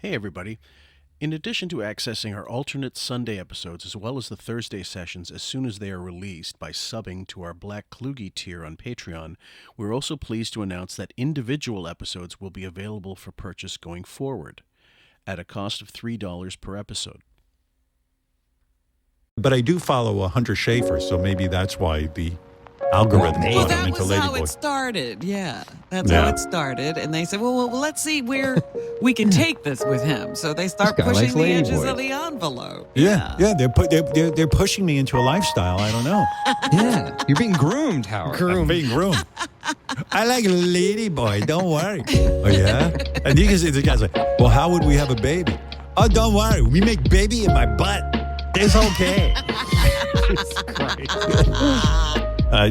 Hey, everybody. In addition to accessing our alternate Sunday episodes as well as the Thursday sessions as soon as they are released by subbing to our Black Kluge tier on Patreon, we're also pleased to announce that individual episodes will be available for purchase going forward at a cost of $3 per episode. But I do follow a Hunter Schafer, so maybe that's why the algorithm Well, brought him that into was how Ladyboy. it started. Yeah, that's Yeah. how it started. And they said, well, let's see where we can take this with him. So they start This guy pushing likes the edges Ladyboy. of the envelope. Yeah, they're pushing me into a lifestyle. I don't know. Yeah, you're being groomed, Howard. I'm being groomed. I like Ladyboy. Don't worry. Oh yeah. And the guy's like, well, how would we have a baby? Oh, don't worry. We make baby in my butt. It's okay.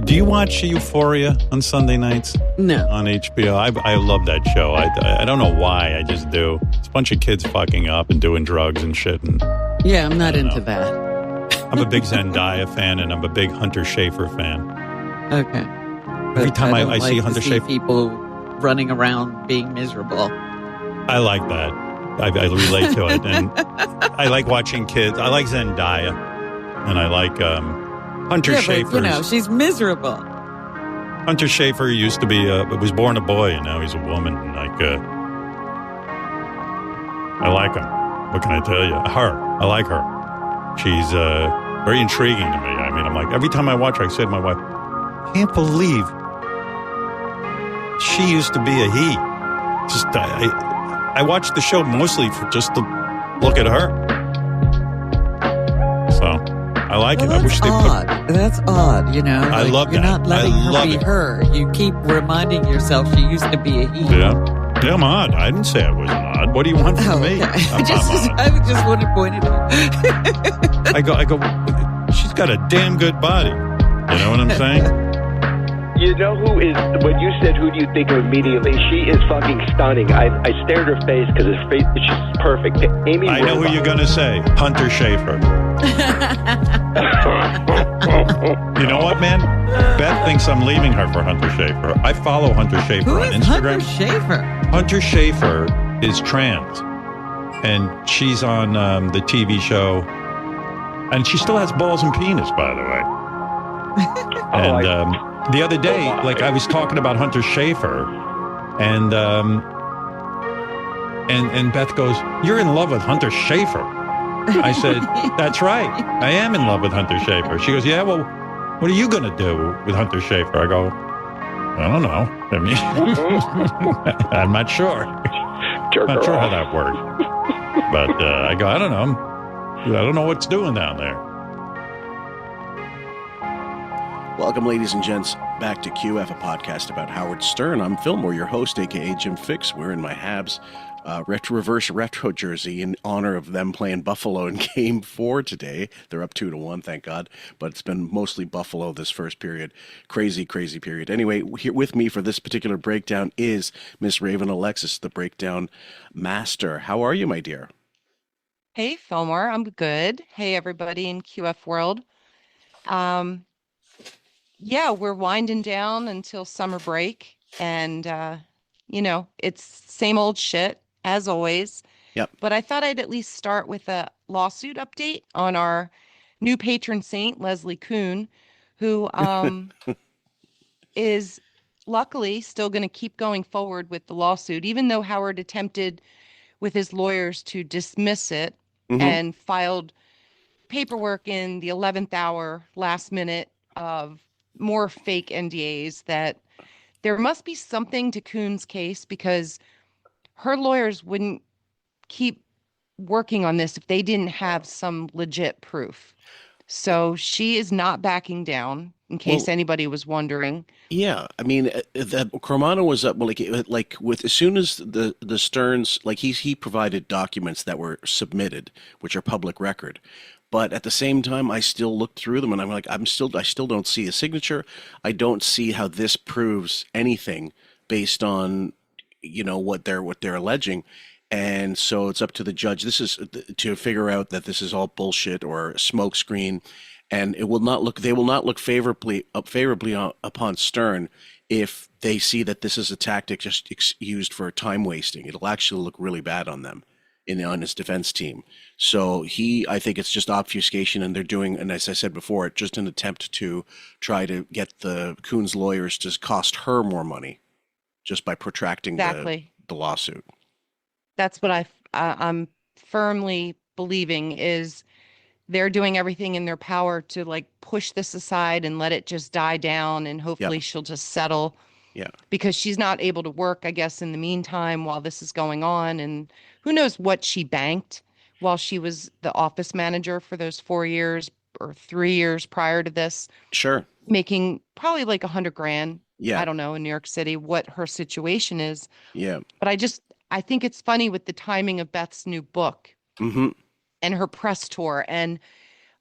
Do you watch Euphoria on Sunday nights? No. On HBO? I love that show. I don't know why. I just do. It's a bunch of kids fucking up and doing drugs and shit. And Yeah, I'm not into know. that. I'm a big Zendaya fan, and I'm a big Hunter Schafer fan. Okay. Every But time I don't see like Hunter to see Schafer, people running around being miserable. I like that. I relate to it. And I like watching kids. I like Zendaya. And I like Hunter Yeah, Schafer's. but, she's miserable. Hunter Schafer used to be, was born a boy, and now he's a woman. And I like him. What can I tell you? I like her. She's very intriguing to me. I mean, I'm like, every time I watch her, I say to my wife, I can't believe she used to be a he. Just, I watched the show mostly for just to look at her. So, I like it. I wish they put. That's odd, you know. I love You're that. not letting I her love be it. her. You keep reminding yourself she used to be a he. Yeah. Yeah, I'm odd. I didn't say I wasn't odd. What do you want from me? Okay. I'm odd. I just want to point it out. I go, she's got a damn good body. You know what I'm saying? You know who is, when you said who do you think of immediately, she is fucking stunning. I stared at her face because her face, she's perfect. Amy I know who you're going to say. Hunter Schafer. You know what, man? Beth thinks I'm leaving her for Hunter Schafer. I follow Hunter Schafer Who on is Instagram. Hunter Schafer? Hunter Schafer is trans. And she's on the TV show. And she still has balls and penis, by the way. And the other day, I was talking about Hunter Schafer, and Beth goes, "You're in love with Hunter Schafer." I said, "That's right. I am in love with Hunter Schafer." She goes, "Yeah, well, what are you going to do with Hunter Schafer?" I go, "I don't know. I mean, I'm not sure. I'm not sure how that works." But I go, "I don't know. I don't know what's doing down there." Welcome, ladies and gents, back to QF, a podcast about Howard Stern. I'm Fillmore, your host, a.k.a. Jim Fix. We're in my Habs reverse retro jersey in honor of them playing Buffalo in Game 4 today. They're up 2-1, thank God. But it's been mostly Buffalo this first period. Crazy, crazy period. Anyway, here with me for this particular breakdown is Miss Raven Alexis, the breakdown master. How are you, my dear? Hey, Fillmore, I'm good. Hey, everybody in QF world. Yeah, we're winding down until summer break, and it's same old shit as always. Yep. But I thought I'd at least start with a lawsuit update on our new patron saint, Leslie Kuhn, who is luckily still going to keep going forward with the lawsuit, even though Howard attempted with his lawyers to dismiss it and filed paperwork in the 11th hour, last minute, of more fake NDAs. That there must be something to Kuhn's case, because her lawyers wouldn't keep working on this if they didn't have some legit proof. So she is not backing down, in case anybody was wondering. Yeah, I mean, the Cromano was up like with as soon as the Stearns, like he provided documents that were submitted, which are public record. But at the same time, I still looked through them, and I'm like, I still don't see a signature. I don't see how this proves anything based on, what they're alleging. And so it's up to the judge. This is to figure out that this is all bullshit or smokescreen, and they will not look favorably upon Stern if they see that this is a tactic just used for time wasting. It'll actually look really bad on them on his defense team. So I think it's just obfuscation, and they're doing, and as I said before, just an attempt to try to get the Coons lawyers to cost her more money just by protracting Exactly. the lawsuit. That's what I'm firmly believing is they're doing everything in their power to like push this aside and let it just die down, and Yeah, hopefully she'll just settle yeah, because she's not able to work, I guess, in the meantime while this is going on. And who knows what she banked while she was the office manager for those 4 years or 3 years prior to this, sure, making probably like 100 grand. yeah, I don't know in New York City what her situation is, yeah, but I think it's funny with the timing of Beth's new book mm-hmm, and her press tour. And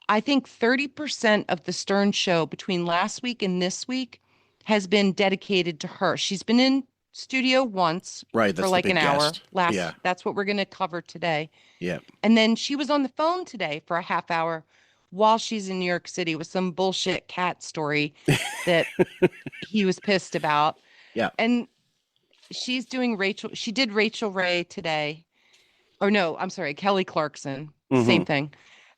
I think 30% of the Stern show between last week and this week has been dedicated to her. She's been in studio once right. for That's the like an big hour. guest. Yeah, That's what we're going to cover today. yeah, And then she was on the phone today for a half hour while she's in New York City with some bullshit cat story that he was pissed about. yeah, And she did Rachel Ray today. Or no, I'm sorry, Kelly Clarkson, mm-hmm, same thing.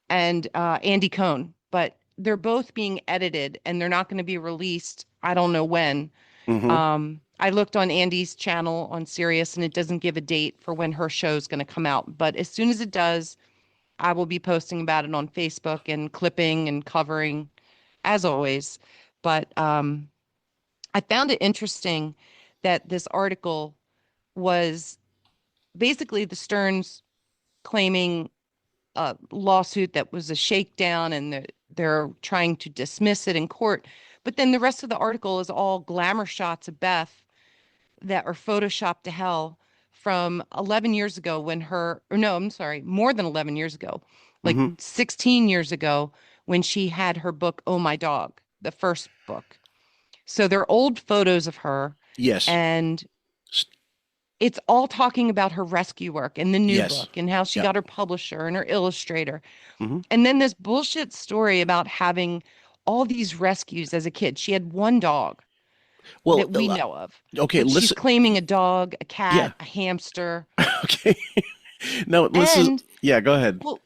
And Andy Cohen, but they're both being edited and they're not going to be released. I don't know when. mm-hmm. I looked on Andy's channel on Sirius and it doesn't give a date for when her show is going to come out. But as soon as it does, I will be posting about it on Facebook and clipping and covering as always. But I found it interesting that this article was basically the Stearns claiming a lawsuit that was a shakedown and they're trying to dismiss it in court. But then the rest of the article is all glamour shots of Beth that are photoshopped to hell from 11 years ago or no, I'm sorry, more than 11 years ago, like Mm-hmm. 16 years ago when she had her book, Oh My Dog, the first book. So they're old photos of her, Yes, and S- it's all talking about her rescue work and the new yes, book and how she yeah, got her publisher and her illustrator. mm-hmm. And then this bullshit story about having all these rescues as a kid. She had one dog Well, that we know of, okay, but she's listen, claiming a dog, a yeah, cat, a hamster. okay. No, listen, And yeah, go ahead. well,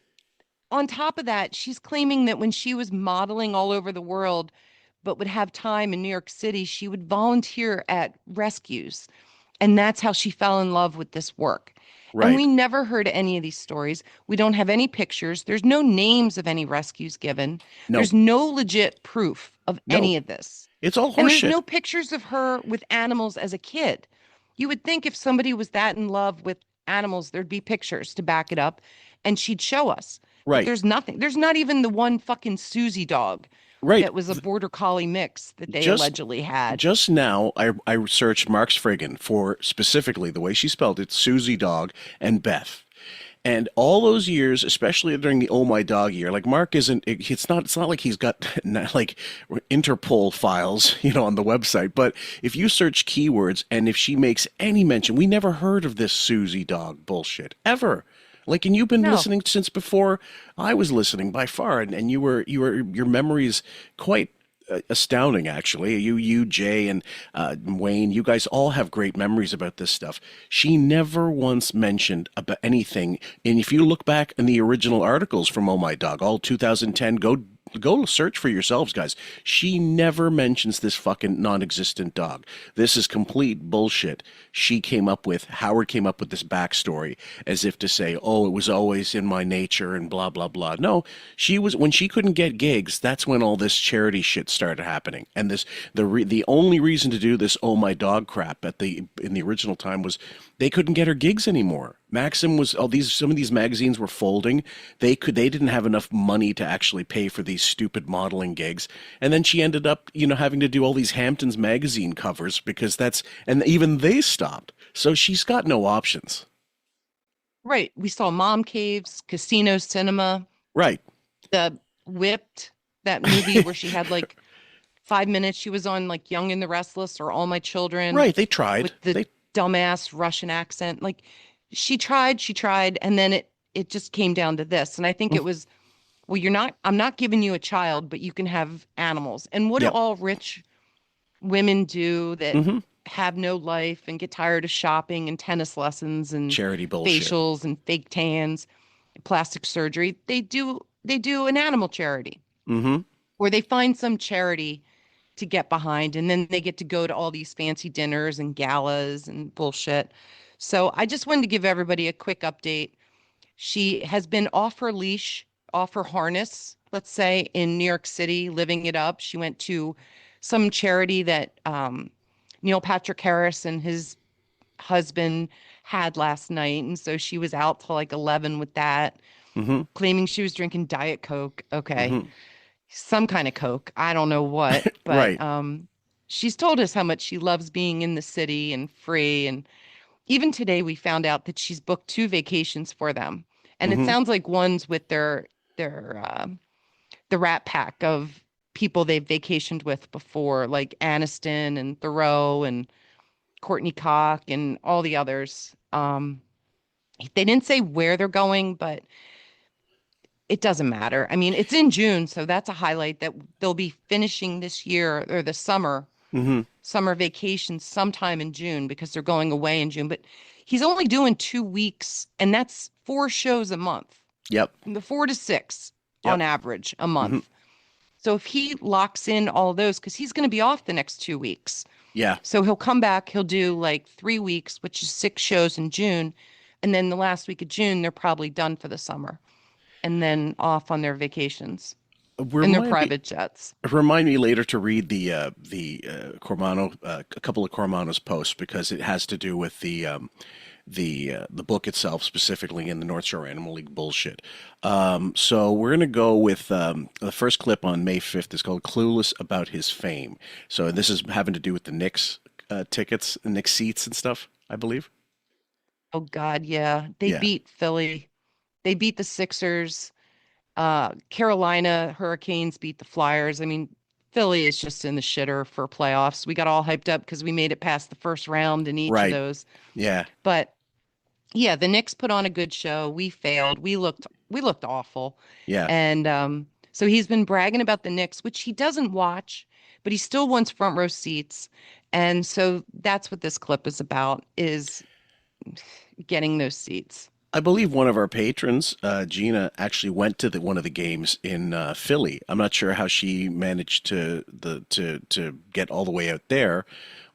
on top of that, she's claiming that when she was modeling all over the world, but would have time in New York City, she would volunteer at rescues. And that's how she fell in love with this work. And Right. we never heard any of these stories. We don't have any pictures. There's no names of any rescues given. No, There's no legit proof of no, any of this. it's all And there's horseshit. no pictures of her with animals as a kid. You would think if somebody was that in love with animals, there'd be pictures to back it up and she'd show us. But Right, there's nothing. There's not even the one fucking Susie dog right. that was a border collie mix that they Just allegedly had. just now, I searched Mark's friggin' for specifically the way she spelled it, Susie Dog and Beth. And all those years, especially during the Oh My Dog year, like Mark isn't, it's not like he's got like Interpol files, on the website. But if you search keywords and if she makes any mention, we never heard of this Susie Dog bullshit ever. Like, and you've been No. listening since before I was listening by far, and your memory's quite astounding, actually. You, Jay, and Wayne, you guys all have great memories about this stuff. She never once mentioned about anything. And if you look back in the original articles from Oh My Dog, all 2010, go search for yourselves, guys. She never mentions this fucking non-existent dog. This is complete bullshit. Howard came up with this backstory as if to say, oh, it was always in my nature and blah, blah, blah. No, when she couldn't get gigs, that's when all this charity shit started happening. And the only reason to do this Oh My Dog crap in the original time was they couldn't get her gigs anymore. Maxim was some of these magazines were folding. They didn't have enough money to actually pay for these stupid modeling gigs. And then she ended up, having to do all these Hamptons magazine covers and even they stopped. So she's got no options. Right. We saw Mom Caves, Casino Cinema, Right. the Whipped, that movie where she had like 5 minutes. She was on like Young and the Restless or All My Children. Right. They tried. With the dumbass Russian accent. Like she tried, and then it just came down to this. And I think it was, well, I'm not giving you a child, but you can have animals. And what do Yep. all rich women do that Mhm. have no life and get tired of shopping and tennis lessons and Charity bullshit. facials and fake tans, plastic surgery, they do an animal charity, Mm-hmm. or they find some charity to get behind, and then they get to go to all these fancy dinners and galas and bullshit. So I just wanted to give everybody a quick update. She has been off her leash, off her harness, let's say, in New York City, living it up. She went to some charity that Neil Patrick Harris and his husband had last night. And so she was out till like 11 with that, Mm-hmm. claiming she was drinking Diet Coke. Okay. Mm-hmm. Some kind of Coke. I don't know what, but Right. she's told us how much she loves being in the city and free. And even today we found out that she's booked 2 vacations for them. And it Mm-hmm. sounds like one's with their the Rat Pack of people they've vacationed with before, like Aniston and Thoreau and Courtney Cock and all the others. They didn't say where they're going, but it doesn't matter. I mean, it's in June, so that's a highlight that they'll be finishing this year or the Mm-hmm. summer vacation sometime in June because they're going away in June. But he's only doing 2 weeks, and that's 4 shows a month, Yep. the 4 to 6 Yep. on average a month. Mm-hmm. So if he locks in all those, because he's going to be off the next 2 weeks. Yeah. So he'll come back, he'll do like 3 weeks, which is 6 shows in June. And then the last week of June, they're probably done for the summer and then off on their vacations and their Remind me, private jets. remind me later to read the Cormano, a couple of Cormano's posts, because it has to do with the book itself, specifically in the North Shore Animal League bullshit. So we're gonna go with the first clip on May 5th is called "Clueless About His Fame." So this is having to do with the Knicks tickets, Knicks seats and stuff, I believe. Oh, God, yeah. They Yeah. beat Philly. They beat the Sixers. Carolina Hurricanes beat the Flyers. I mean, Philly is just in the shitter for playoffs. We got all hyped up because we made it past the first round in each Right. of those. Yeah. But yeah, the Knicks put on a good show. We failed. We looked awful. Yeah. And so he's been bragging about the Knicks, which he doesn't watch, but he still wants front row seats. And so that's what this clip is about, is getting those seats. I believe one of our patrons, Gina, actually went to one of the games in Philly. I'm not sure how she managed to get all the way out there,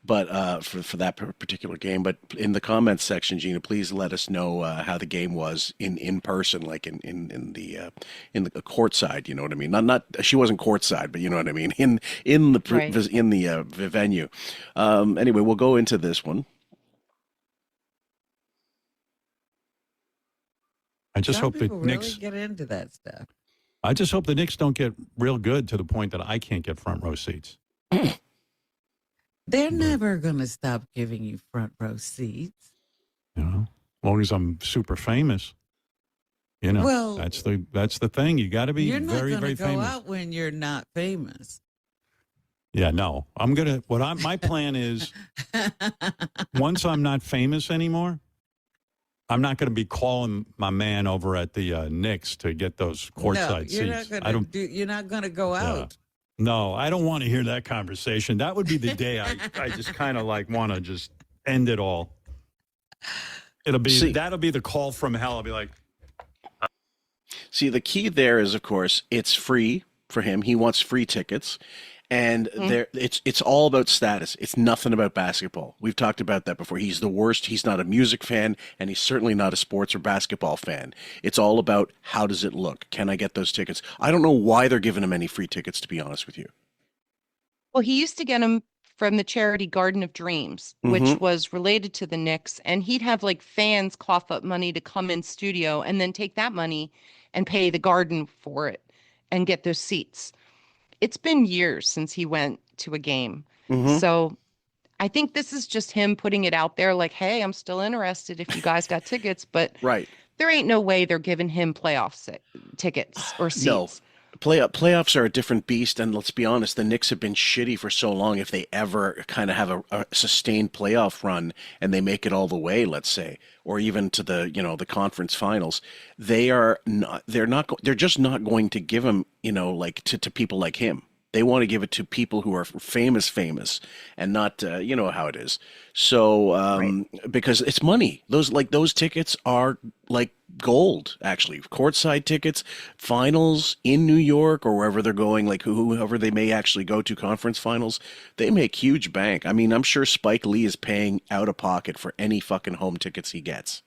but for that particular game. But in the comments section, Gina, please let us know how the game was in person, like in the courtside. You know what I mean? Not she wasn't courtside, but you know what I mean in the Right. in the venue. Anyway, we'll go into this one. I just Some hope the people really Knicks. get into that stuff. I just hope the Knicks don't get real good to the point that I can't get front row seats. They're never going to stop giving you front row seats. You know, as long as I'm super famous. You know, Well, that's the thing. You got to be You're not very, going very to go famous. out when you're not famous. Yeah, no. My plan is once I'm not famous anymore, I'm not going to be calling my man over at the Knicks to get those courtside no, you're seats. not going to you're not going to go out. No, I don't want to hear that conversation. That would be the day I just kind of like want to just end it all. That'll be the call from hell. I'll be like, See, the key there is, of course, it's free for him. He wants free tickets. And it's all about status. It's nothing about basketball. We've talked about that before. He's the worst. He's not a music fan, and he's certainly not a sports or basketball fan. It's all about how does it look? Can I get those tickets? I don't know why they're giving him any free tickets, to be honest with you. Well, he used to get them from the charity Garden of Dreams, which was related to the Knicks. And he'd have like fans cough up money to come in studio and then take that money and pay the garden for it and get those seats. It's been years since he went to a game. So I think this is just him putting it out there like, hey, I'm still interested if you guys got tickets. But Right. there ain't no way they're giving him tickets or seats. No. Playoffs are a different beast, and let's be honest, the Knicks have been shitty for so long. If they ever kind of have a sustained playoff run and they make it all the way, let's say, or even to the conference finals, they're just not going to give him, like to people like him. They want to give it to people who are famous, and not, you know how it is. So, because it's money. Those tickets are like gold, actually. Courtside tickets, finals in New York or wherever they're going, like whoever they may actually go to, conference finals, they make huge bank. I mean, I'm sure Spike Lee is paying out of pocket for any fucking home tickets he gets.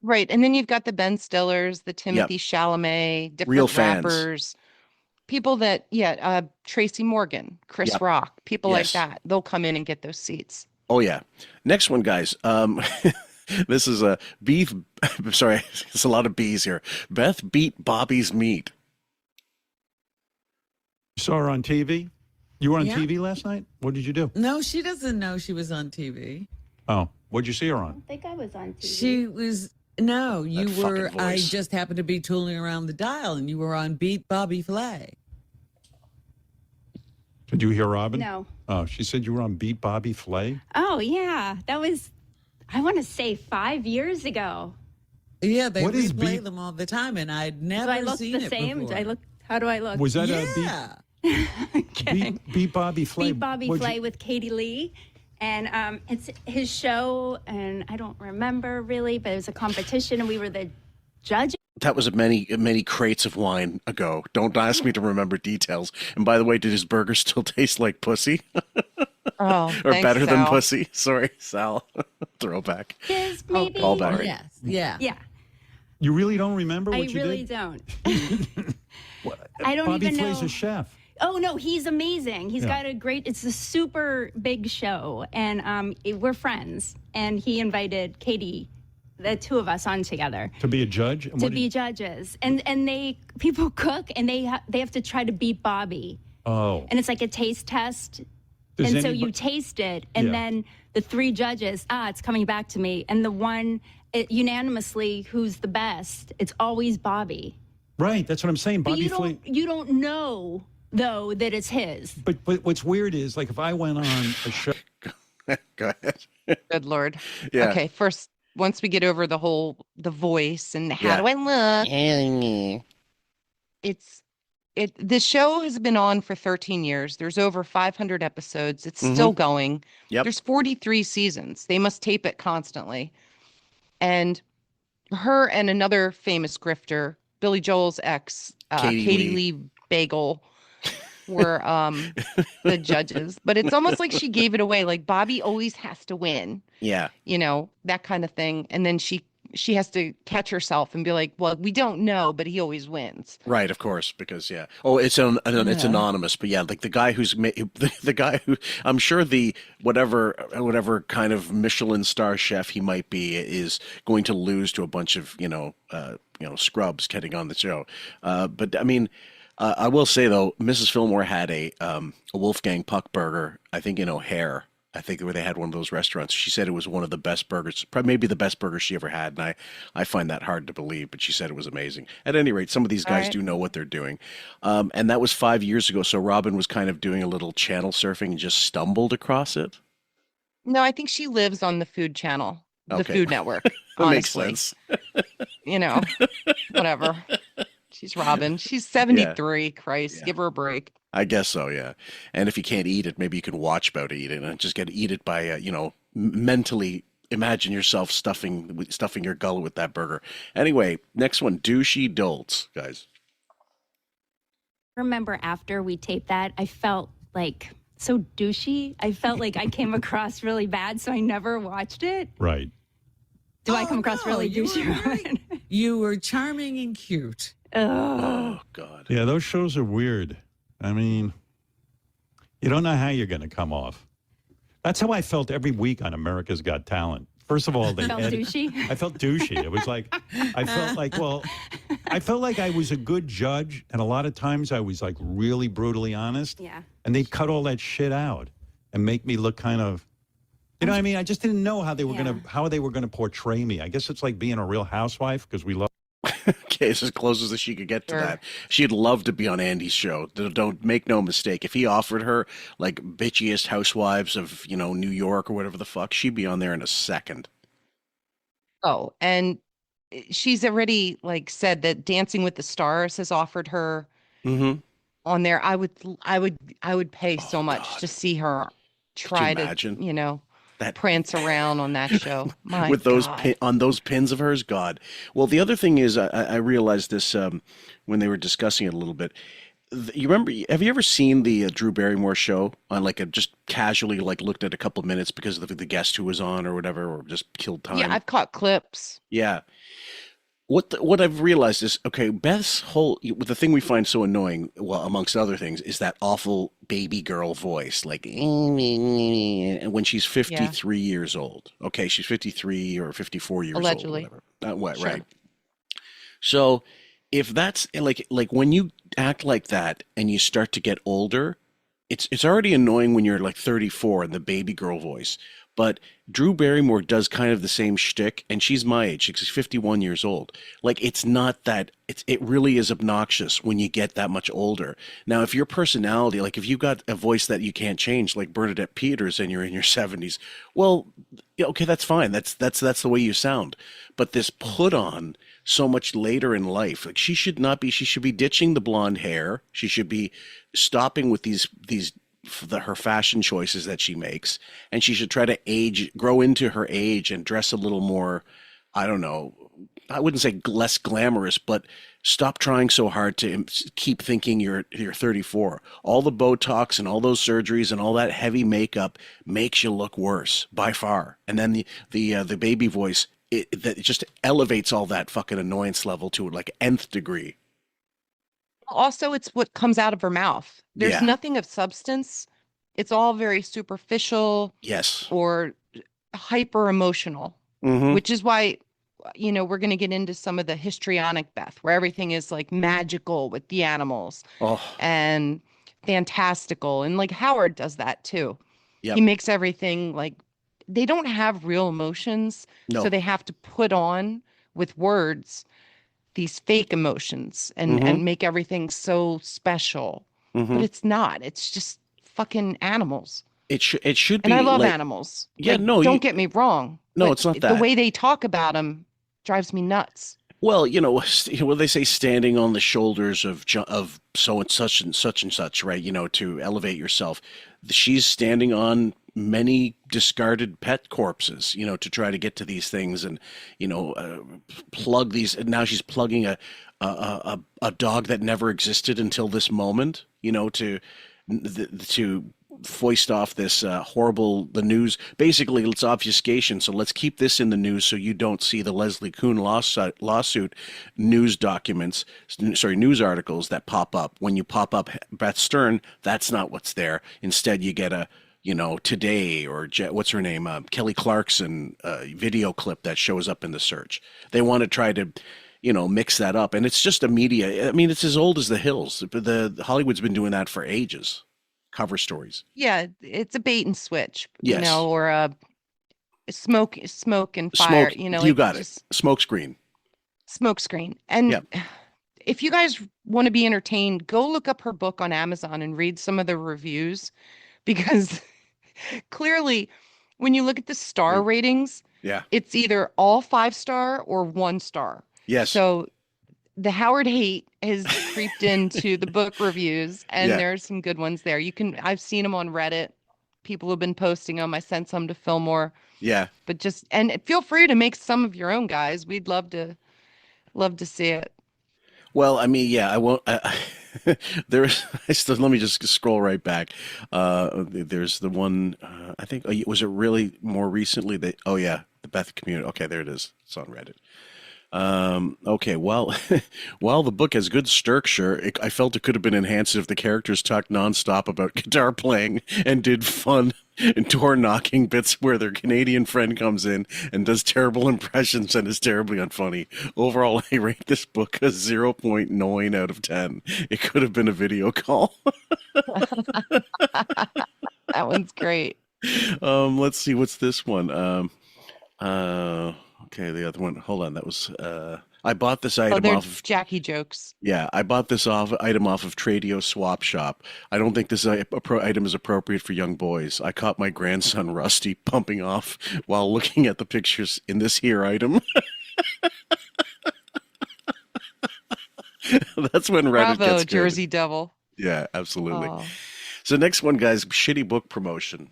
Right. And then you've got the Ben Stillers, the Yep. Timothy Chalamet, Real different fans. rappers, people that, Tracy Morgan, Chris Yep. Rock, people like Yes. that. They'll come in and get those seats. Oh yeah. Next one, guys. This is a beef. Sorry, it's a lot of bees here. Beth beat Bobby's meat. You saw her on TV? You were on Yeah. TV last night? What did you do? No, she doesn't know she was on TV. Oh, what'd you see her on? I think I was on TV. She was, no, you That were, fucking I voice. just happened to be tooling around the dial and you were on Beat Bobby Flay. Did you hear Robin? No. Oh, she said you were on Beat Bobby Flay? Oh, yeah. That was, I want to say 5 years ago. Yeah, they What is replay Beat- them all the time and I'd Do never I look seen the it same? before. Do I look, how do I look? Was that Yeah. Beat Bobby Flay? Beat Bobby What'd you- Flay with Katie Lee. And it's his show, and I don't remember really, but it was a competition, and we were the judges. That was many crates of wine ago. Don't ask me to remember details. And by the way, did his burger still taste like pussy? Oh, Or thanks, better than Sal. pussy? Sorry, Sal. Throwback. Is maybe? callback. Yes. Yeah. Yeah, You really don't remember what I you really did? don't. I don't Bobby even Flay's know. a chef. Oh no, he's amazing. He's Yeah. got a great. It's a super big show, and we're friends. And he invited Katie, the two of us, on together To be a judge? And to what did be you- judges. And people cook, and they have to try to beat Bobby. Oh. And it's like a taste test. Does And so anybo- you taste it, and Yeah. then the three judges, it's coming back to me, and the one unanimously who's the best, it's always Bobby. Right, that's what I'm saying. But Bobby you Flay. don't know though that it's his. But what's weird is, like, if I went on a show. Go ahead. Good Lord. Yeah. Okay. First, once we get over the voice and how Yeah. do I look? The show has been on for 13 years. There's over 500 episodes. It's still going. Yep. There's 43 seasons. They must tape it constantly. And her and another famous grifter, Billy Joel's ex, Katie Katie Lee. Lee Bagel, were the judges. But it's almost like she gave it away. Like Bobby always has to win, Yeah. that kind of thing. And then she has to catch herself and be like, well, we don't know, but he always wins. Right, of course, because yeah. Oh, it's it's anonymous, but yeah, like the guy the guy who I'm sure the whatever kind of Michelin star chef he might be is going to lose to a bunch of scrubs getting on the show. But I mean, I will say though, Mrs. Fillmore had a Wolfgang Puck burger, I think in O'Hare. I think where they had one of those restaurants. She said it was one of the best burgers, probably maybe the best burger she ever had. And I find that hard to believe, but she said it was amazing. At any rate, some of these guys right. do know what they're doing. And that was 5 years ago. So Robin was kind of doing a little channel surfing and just stumbled across it. No, I think she lives on the Food Channel, the Okay. Food Network. That makes honestly. sense. Whatever. She's Robin. She's 73. Christ, Yeah. give her a break. I guess so, yeah. And if you can't eat it, maybe you can watch about it, eat it, and just eat it by, mentally imagine yourself stuffing your gullet with that burger. Anyway, next one, douchey dolts, guys. Remember after we taped that, I felt like so douchey. I felt like I came across really bad, so I never watched it. Right. Do I come across really you douchey? were very- You were charming and cute. Ugh. Oh, God. Yeah, those shows are weird. I mean, you don't know how you're going to come off. That's how I felt every week on America's Got Talent. First of all, they Felt douchey? I felt douchey. It was like, I felt like I was a good judge, and a lot of times I was like really brutally honest. Yeah. And they'd cut all that shit out and make me look kind of, you know what I mean? I just didn't know how they were gonna portray me. I guess it's like being a real housewife because we love. Okay, it's as close as she could get to Sure. that. She'd love to be on Andy's show. Don't make no mistake. If he offered her like bitchiest housewives of, New York or whatever the fuck, she'd be on there in a second. Oh, and she's already said that Dancing with the Stars has offered her Mm-hmm. on there. I would pay so much to see her Could you try to, imagine that prance around on that show. My with those God. on those pins of hers? God. Well, the other thing is, I realized this when they were discussing it a little bit. You remember? Have you ever seen the Drew Barrymore show on like a just casually like looked at a couple of minutes because of the guest who was on or whatever, or just killed Yeah, time? I've caught clips. Yeah. What I've realized is, okay, Beth's whole the thing we find so annoying, well, amongst other things, is that awful baby girl voice, like and when she's Yeah, 53 years old. Okay, she's 53 or 54 years old, or allegedly. whatever. Not what, Sure. right? So if that's like when you act like that and you start to get older, it's already annoying when you're like 34 and the baby girl voice. But Drew Barrymore does kind of the same shtick, and she's my age. She's 51 years old. Like it's not that it really is obnoxious when you get that much older. Now, if your personality, like if you've got a voice that you can't change, like Bernadette Peters, and you're in your 70s, well, yeah, okay, that's fine. That's the way you sound. But this put on so much later in life, like she should not be. She should be ditching the blonde hair. She should be stopping with her fashion choices that she makes, and she should try to grow into her age and dress a little more, I don't know, I wouldn't say less glamorous, but stop trying so hard to keep thinking you're 34. All the Botox and all those surgeries and all that heavy makeup makes you look worse by far. And then the baby voice, that just elevates all that fucking annoyance level to like nth degree. Also, it's what comes out of her mouth. There's Yeah. nothing of substance. It's all very superficial Yes. or hyper emotional, Mm-hmm. which is why, we're going to get into some of the histrionic Beth, where everything is like magical with the animals Oh, and fantastical. And like Howard does that too. yep. He makes everything like they don't have real emotions. So No. they have to put on with words these fake emotions and Mm-hmm. make everything so special. Mm-hmm. But it's not. It's just fucking animals. It should And be I love like, animals. yeah, Like, no, don't get me wrong. no, But it's not the that. way they talk about them drives me nuts. Well, what they say, standing on the shoulders of so and such, right? To elevate yourself. She's standing on many discarded pet corpses, to try to get to these things, and plug these. And now she's plugging a dog that never existed until this moment, to foist off this the news. Basically, it's obfuscation. So let's keep this in the news so you don't see the Leslie Kuhn lawsuit news documents, news articles that pop up. When you pop up Beth Stern, that's not what's there. Instead, you get a Today or what's her name, Kelly Clarkson video clip that shows up in the search. They want to try to mix that up, and it's just a media. I mean, it's as old as the hills. The Hollywood's been doing that for ages. Cover stories. Yeah, it's a bait and switch, Yes. or a smoke and fire, Smoke. you You got it. just Smokescreen. smoke screen. And Yep. if you guys want to be entertained, go look up her book on Amazon and read some of the reviews because clearly when you look at the star ratings, Yeah. it's either all 5-star or 1-star. Yes. So the Howard hate has creeped into the book reviews, and Yeah. there's some good ones there. I've seen them on Reddit. People have been posting them. I sent some to Fillmore, Yeah. but and feel free to make some of your own, guys. We'd love to see it. Well, I mean, yeah, I won't. There's. Let me just scroll right back. There's the one. I think. Was it really more recently that? Oh yeah, the Beth community. Okay, there it is. It's on Reddit. Okay, well, while the book has good structure, I felt it could have been enhanced if the characters talked nonstop about guitar playing and did fun and door knocking bits where their Canadian friend comes in and does terrible impressions and is terribly unfunny. Overall, I rate this book a 0.9 out of 10. It could have been a video call. That one's great. Let's see, what's this one? Okay, the other one. Hold on, that was. I bought this Oh, item they're off of. Jackie jokes. Yeah, I bought this item off of Tradio Swap Shop. I don't think this item is appropriate for young boys. I caught my grandson Rusty pumping off while looking at the pictures in this here item. That's when Reddit Bravo, gets good. Jersey Devil. Yeah, absolutely. Oh. So next one, guys, shitty book promotion.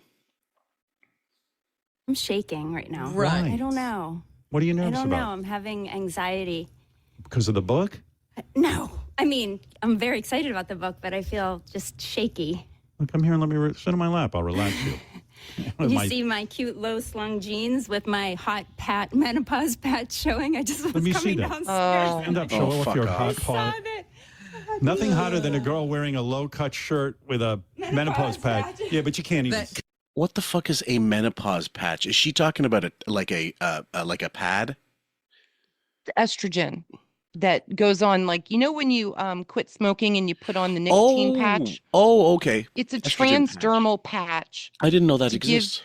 I'm shaking right now. Right. I don't know. What are you I nervous don't know. about? I'm having anxiety. Because of the book? No. I mean, I'm very excited about the book, but I feel just shaky. Well, come here and let me sit on my lap. I'll relax you. Did you see my cute low slung jeans with my hot menopause patch showing? I just was me see coming that. downstairs. Stand up, show Oh, off fuck your off. hot Saw part. it. Nothing hotter than a girl wearing a low-cut shirt with a menopause patch. Yeah, but you can't even. That- What the fuck is a menopause patch? Is she talking about like a pad? Estrogen that goes on, like, you know, when you quit smoking and you put on the nicotine patch. Oh, okay. It's a Estrogen patch. transdermal patch I didn't know that to give exists.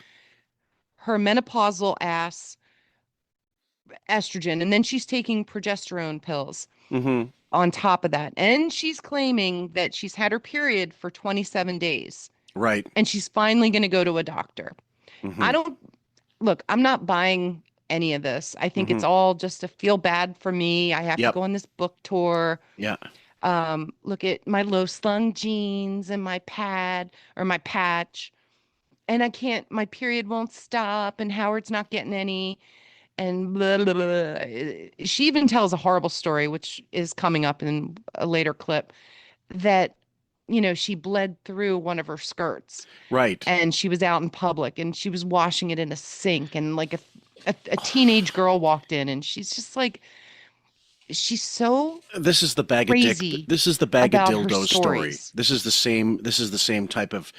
her menopausal ass estrogen, and then she's taking progesterone pills Mm-hmm. on top of that. And she's claiming that she's had her period for 27 days Right. and she's finally going to go to a doctor. Mm-hmm. I don't look, I'm not buying any of this. I think Mm-hmm. it's all just to feel bad for me. I have Yep. to go on this book tour. Yeah. Look at my low slung jeans and my pad or my patch. And I can't, my period won't stop, and Howard's not getting any. And blah, blah, blah. She even tells a horrible story, which is coming up in a later clip, that, you know, she bled through one of her skirts Right. and she was out in public and she was washing it in a sink, and like a teenage girl walked in and she's just like, she's so This is the bag of dick. crazy This is the bag of about her dildos story. stories. This is the same. This is the same type of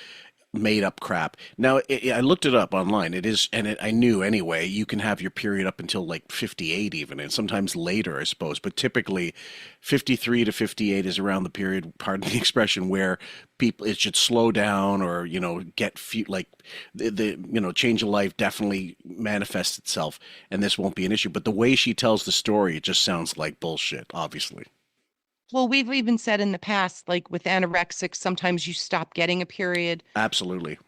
made up crap. Now, I looked it up online. It is, and I knew anyway. You can have your period up until like 58, even, and sometimes later, I suppose. But typically, 53 to 58 is around the period. Pardon the expression, where people it should slow down, or get like the change of life definitely manifests itself, and this won't be an issue. But the way she tells the story, it just sounds like bullshit. Obviously. Well, we've even said in the past, like with anorexics, sometimes you stop getting a period. Absolutely.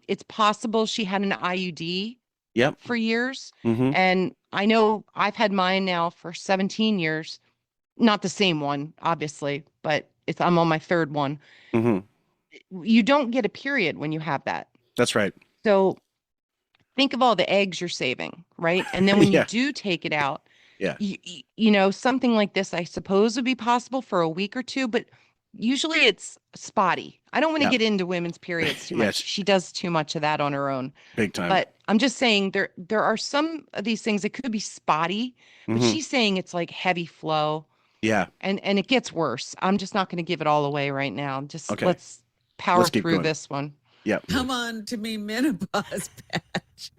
It's possible she had an IUD Yep. for years. Mm-hmm. And I know I've had mine now for 17 years. Not the same one, obviously, but I'm on my third one. Mm-hmm. You don't get a period when you have that. That's right. So think of all the eggs you're saving, right? And then when Yeah. you do take it out, Yeah. you know, something like this, I suppose, would be possible for a week or two, but usually it's spotty. I don't want to Yeah. get into women's periods too much. Yes. She does too much of that on her own. Big time. But I'm just saying there are some of these things that could be spotty, but Mhm. she's saying it's like heavy flow, Yeah. and it gets worse. I'm just not going to give it all away right now. Just Okay. let's power Let's keep through going. this one. Yeah. Come on to me, menopause patch.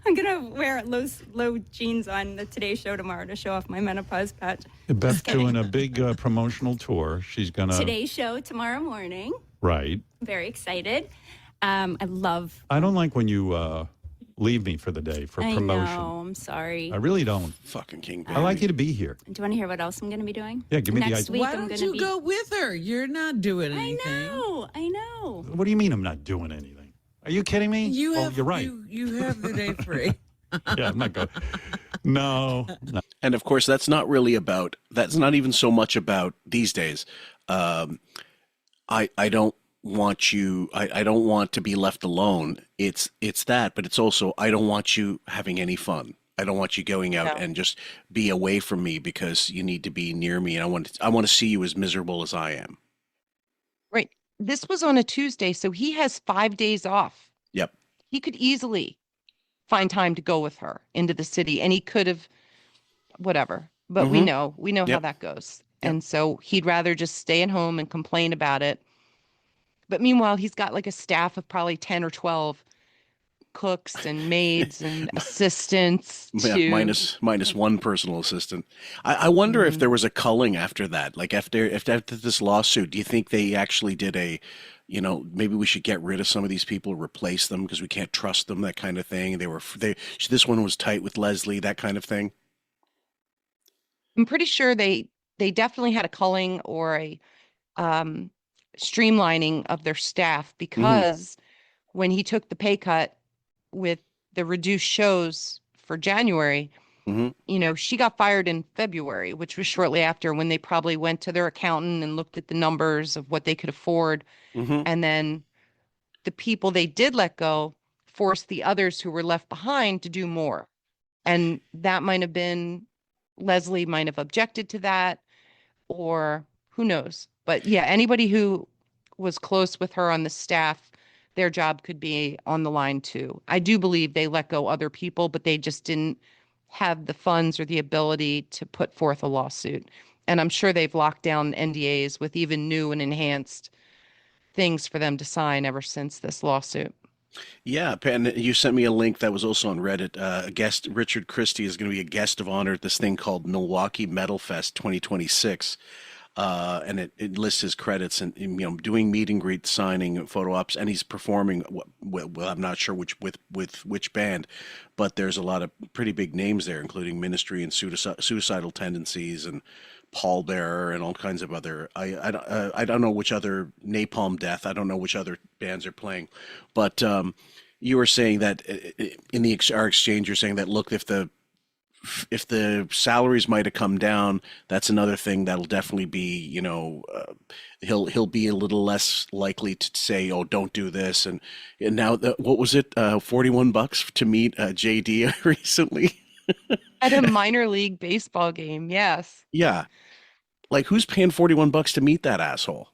I'm gonna wear low jeans on the Today Show tomorrow to show off my menopause patch. Beth's doing a big promotional tour. She's going to. Today Show tomorrow morning. Right. Very excited. I love. I don't like when you leave me for the day for promotion. I know. I'm sorry. I really don't. Fucking king. I like you to be here. Do you want to hear what else I'm going to be doing? Yeah, give me the Next idea. week. Why I'm don't going to you be. go with her? You're not doing I anything. know. I know. What do you mean I'm not doing anything? Are you kidding me? You Oh, have, you're right. You have the day free. Yeah, I'm not going. No. And of course, that's not even so much about these days. I don't want you, I don't want to be left alone. It's that, but it's also, I don't want you having any fun. I don't want you going out No. and just be away from me because you need to be near me. And I want to see you as miserable as I am. Right. This was on a Tuesday, so he has 5 days off. Yep. He could easily find time to go with her into the city, and he could have whatever. But we Mhm. know how Yep. that goes. Yep. And so he'd rather just stay at home and complain about it. But meanwhile, he's got like a staff of probably 10 or 12 cooks and maids and assistants Yeah, to minus one personal assistant. I wonder if there was a culling after that. Like after this lawsuit, do you think they actually did maybe we should get rid of some of these people, replace them because we can't trust them, that kind of thing. This one was tight with Leslie, that kind of thing. I'm pretty sure they definitely had a culling or a streamlining of their staff, because when he took the pay cut with the reduced shows for January, She got fired in February, which was shortly after when they probably went to their accountant and looked at the numbers of what they could afford. And then the people they did let go forced the others who were left behind to do more. And that might have been, Leslie might have objected to that, or who knows. But yeah, anybody who was close with her on the staff, their job could be on the line too. I do believe they let go other people, but they just didn't have the funds or the ability to put forth a lawsuit. And I'm sure they've locked down NDAs with even new and enhanced things for them to sign ever since this lawsuit. Yeah, and you sent me a link that was also on Reddit. A guest, Richard Christie, is going to be a guest of honor at this thing called Milwaukee Metal Fest 2026. And it lists his credits and doing meet and greet, signing, photo ops, and he's performing. Well, I'm not sure with which band, but there's a lot of pretty big names there, including Ministry and Suicidal Tendencies and Pallbearer and all kinds of other. I don't know which other Napalm Death. I don't know which other bands are playing, but you were saying that in our exchange, you're saying that look, if the salaries might have come down, that's another thing that'll definitely be, he'll be a little less likely to say, oh, don't do this. And now, what was it, $41 to meet JD recently? At a minor league baseball game, yes. Yeah. Like, who's paying $41 to meet that asshole?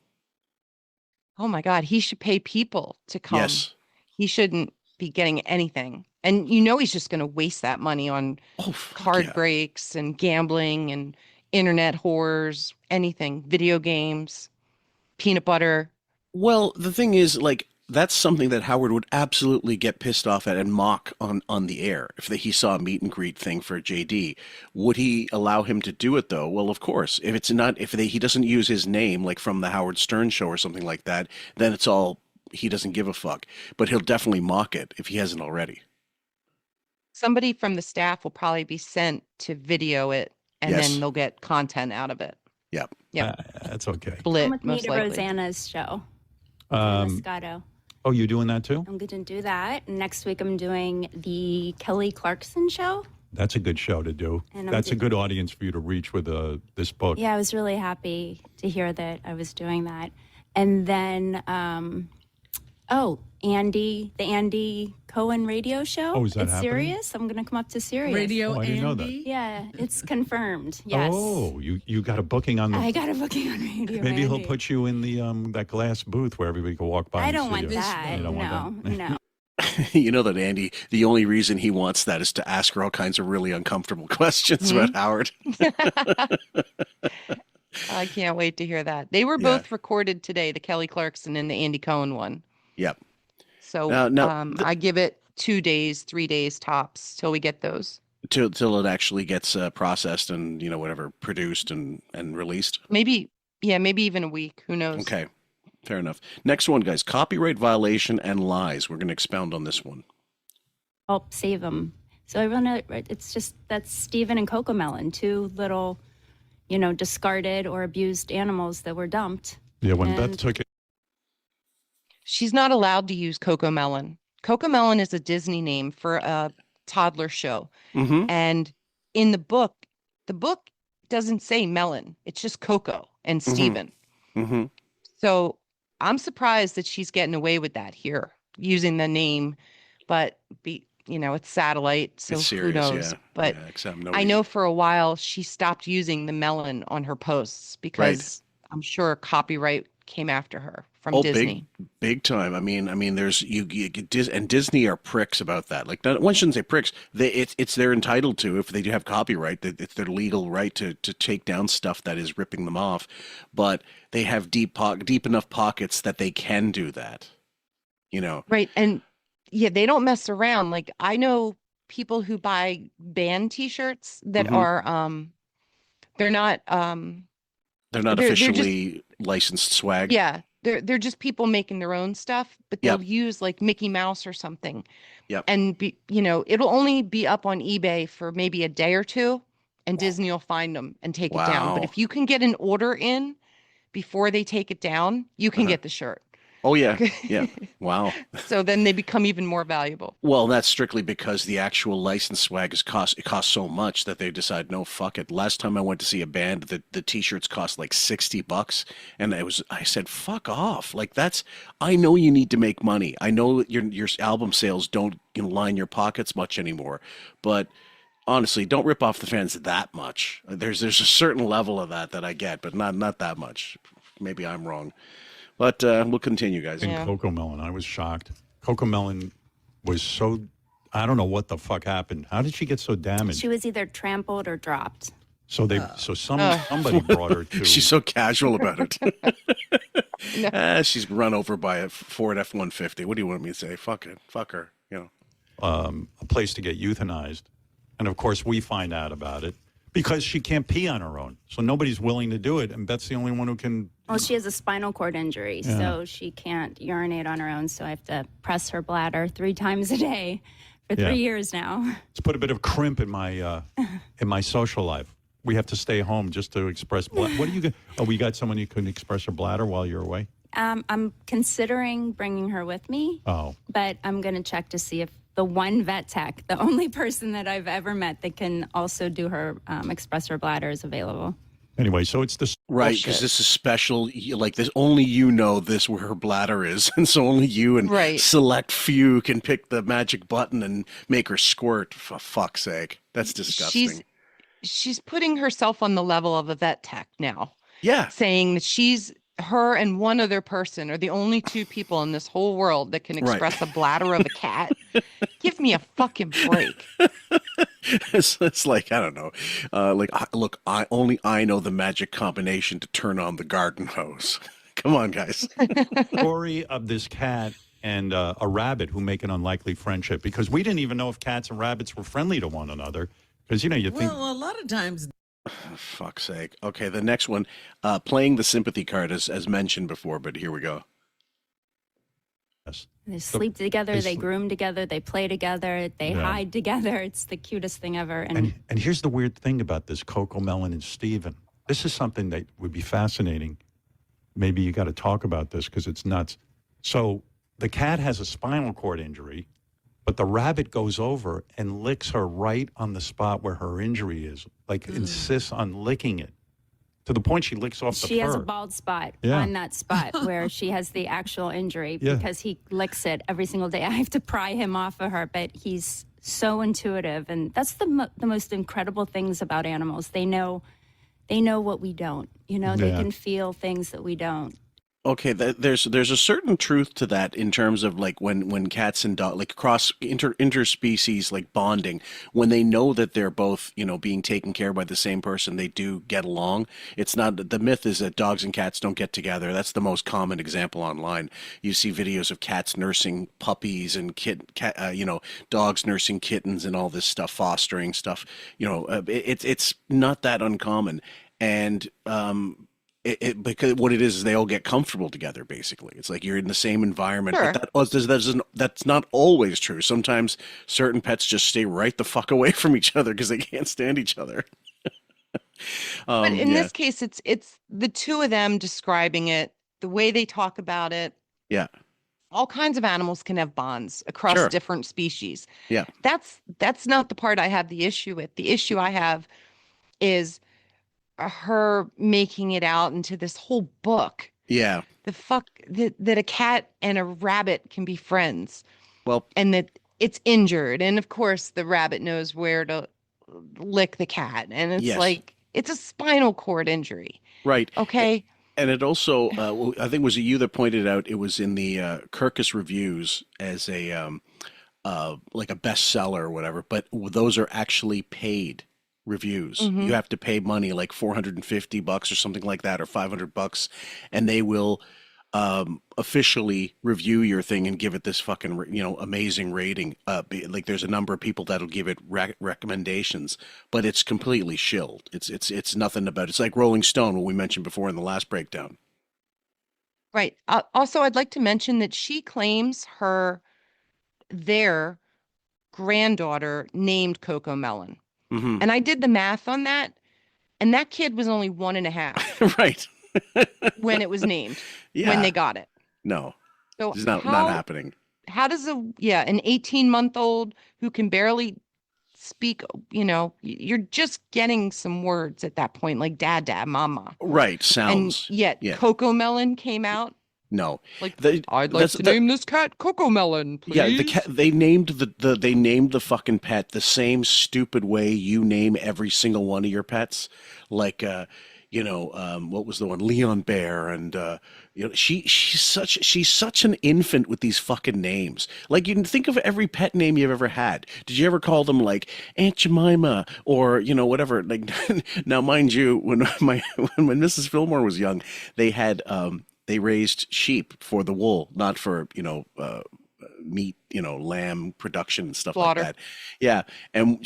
Oh my God, he should pay people to come. Yes. He shouldn't be getting anything. And he's just going to waste that money on card breaks and gambling and internet whores, anything, video games, peanut butter. Well, the thing is, like, that's something that Howard would absolutely get pissed off at and mock on the air if he saw a meet and greet thing for JD. Would he allow him to do it though? Well, of course. If it's not, he doesn't use his name like from the Howard Stern show or something like that, then it's all he doesn't give a fuck. But he'll definitely mock it if he hasn't already. Somebody from the staff will probably be sent to video it, and Yes. then they'll get content out of it. Yep. That's okay. Split, Come with me most to likely. Rosanna's show. Rosanna Scotto. Oh, you doing that too? I'm going to do that. Next week, I'm doing the Kelly Clarkson show. That's a good show to do. And That's a good audience for you to reach with this book. Yeah, I was really happy to hear that I was doing that. And then, the Andy Cohen radio show. Oh, is that it's happening? Sirius. I'm going to come up to Sirius. Radio Oh, I didn't know that. Andy. Yeah, it's confirmed. Yes. Oh, you got a booking on the. I got a booking on Radio Maybe he'll Andy. put you in the that glass booth where everybody can walk by. I and don't see want you. that. You don't want that? No. You know that Andy, the only reason he wants that is to ask her all kinds of really uncomfortable questions about Howard. I can't wait to hear that. They were both recorded today, the Kelly Clarkson and the Andy Cohen one. Yep. So I give it 2 days, 3 days tops till we get those. Till it actually gets processed and, whatever, produced and released. Maybe even a week. Who knows? Okay. Fair enough. Next one, guys. Copyright violation and lies. We're going to expound on this one. Help save them. So that's Stephen and Coco Melon, two little, discarded or abused animals that were dumped. Yeah, when Beth took it. She's not allowed to use Coco Melon. Coco Melon is a Disney name for a toddler show. Mm-hmm. And in the book doesn't say Melon. It's just Coco and Stephen. Mm-hmm. So I'm surprised that she's getting away with that here, using the name, but it's satellite, so It's who serious, knows? yeah. But Yeah, except I know for a while she stopped using the melon on her posts because I'm sure copyright came after her from Disney. Big time. I mean, there's and Disney are pricks about that. Like, one shouldn't say pricks. They're entitled to, if they do have copyright, it's their legal right to take down stuff that is ripping them off. But they have deep enough pockets that they can do that. Right, and yeah, they don't mess around. Like, I know people who buy band T-shirts that are they're not officially licensed swag. Yeah, they're just people making their own stuff, but they'll use like Mickey Mouse or something. Yep. And it'll only be up on eBay for maybe a day or two, and Disney will find them and take it down. But if you can get an order in before they take it down, you can get the shirt. Oh yeah, yeah. Wow. So then they become even more valuable. Well, that's strictly because the actual license swag costs so much that they decide, no, fuck it. Last time I went to see a band, the t-shirts cost like $60, and I said, fuck off. Like I know you need to make money. I know that your album sales don't line your pockets much anymore, but honestly, don't rip off the fans that much. There's a certain level of that I get, but not that much. Maybe I'm wrong. But we'll continue, guys. And Coco Melon, I was shocked. Coco Melon was so, I don't know what the fuck happened. How did she get so damaged? She was either trampled or dropped. So somebody brought her to. She's so casual about it. She's run over by a Ford F-150. What do you want me to say? Fuck it. Fuck her. A place to get euthanized. And of course, we find out about it because she can't pee on her own. So nobody's willing to do it. And Beth's the only one who can. Well, she has a spinal cord injury, so she can't urinate on her own. So I have to press her bladder 3 times a day for 3 years now. It's put a bit of crimp in my social life. We have to stay home just to express. What do you get? Oh, we got someone who can express her bladder while you're away? I'm considering bringing her with me. Oh. But I'm going to check to see if the one vet tech, the only person that I've ever met that can also do her, express her bladder, is available. Anyway, so it's this. Right, because this is special. Like this, only you know this where her bladder is, and so only you and select few can pick the magic button and make her squirt. For fuck's sake, that's disgusting. She's putting herself on the level of a vet tech now. Yeah, saying that her and one other person are the only 2 people in this whole world that can express a bladder of a cat. Give me a fucking break. It's like, I don't know. Look, I know the magic combination to turn on the garden hose. Come on, guys. Story of this cat and a rabbit who make an unlikely friendship, because we didn't even know if cats and rabbits were friendly to one another. Because, you think. Well, a lot of times. Fuck's sake. Okay, the next one, playing the sympathy card as mentioned before, but here we go. Yes. They sleep together, they groom together, they play together, they hide together. It's the cutest thing ever. And here's the weird thing about this Coco Melon and Steven. This is something that would be fascinating. Maybe you got to talk about this because it's nuts. So the cat has a spinal cord injury, but the rabbit goes over and licks her right on the spot where her injury is, insists on licking it. To the point she licks off the fur. She has a bald spot on that spot where she has the actual injury because he licks it every single day. I have to pry him off of her, but he's so intuitive. And that's the most incredible things about animals. They know what we don't. They can feel things that we don't. Okay, there's a certain truth to that in terms of like when cats and dogs cross interspecies bonding, when they know that they're both being taken care of by the same person, they do get along. It's not, the myth is that dogs and cats don't get together. That's the most common example online. You see videos of cats nursing puppies and dogs nursing kittens and all this stuff, fostering stuff. It's not that uncommon, and because what it is they all get comfortable together. Basically, it's like you're in the same environment. Sure. But that's not always true. Sometimes certain pets just stay right the fuck away from each other because they can't stand each other. But in this case, it's the 2 of them describing it, the way they talk about it. Yeah. All kinds of animals can have bonds across different species. Yeah. That's not the part I have the issue with. The issue I have is her making it out into this whole book. Yeah. That a cat and a rabbit can be friends. Well, and that it's injured. And of course the rabbit knows where to lick the cat. And it's it's a spinal cord injury. Right. Okay. And it also, I think was it you that pointed out it was in the Kirkus reviews as a like a bestseller or whatever, but those are actually paid reviews. You have to pay money like $450 or something like that, or $500, and they will officially review your thing and give it this fucking amazing rating. Like there's a number of people that'll give it recommendations, but it's completely shilled. It's nothing about it. It's like Rolling Stone, what we mentioned before in the last breakdown. Right. Also, I'd like to mention that she claims their granddaughter named Coco Melon. And I did the math on that, and that kid was only 1.5. Right. When it was named, when they got it. No. So It's not happening. how does an 18-month-old who can barely speak, you're just getting some words at that point, like dad, mama. Right, And sounds. yet Yeah. Coco Melon came out. No. Like, I'd like to name this cat Coco Melon, please. Yeah, the cat, they named the fucking pet the same stupid way you name every single one of your pets. Like what was the one? Leon Bear, and she's such an infant with these fucking names. Like, you can think of every pet name you've ever had. Did you ever call them like Aunt Jemima or whatever? Like, now mind you, when Mrs. Fillmore was young, they had they raised sheep for the wool, not for meat, lamb production and stuff Slaughter. like that. Yeah, and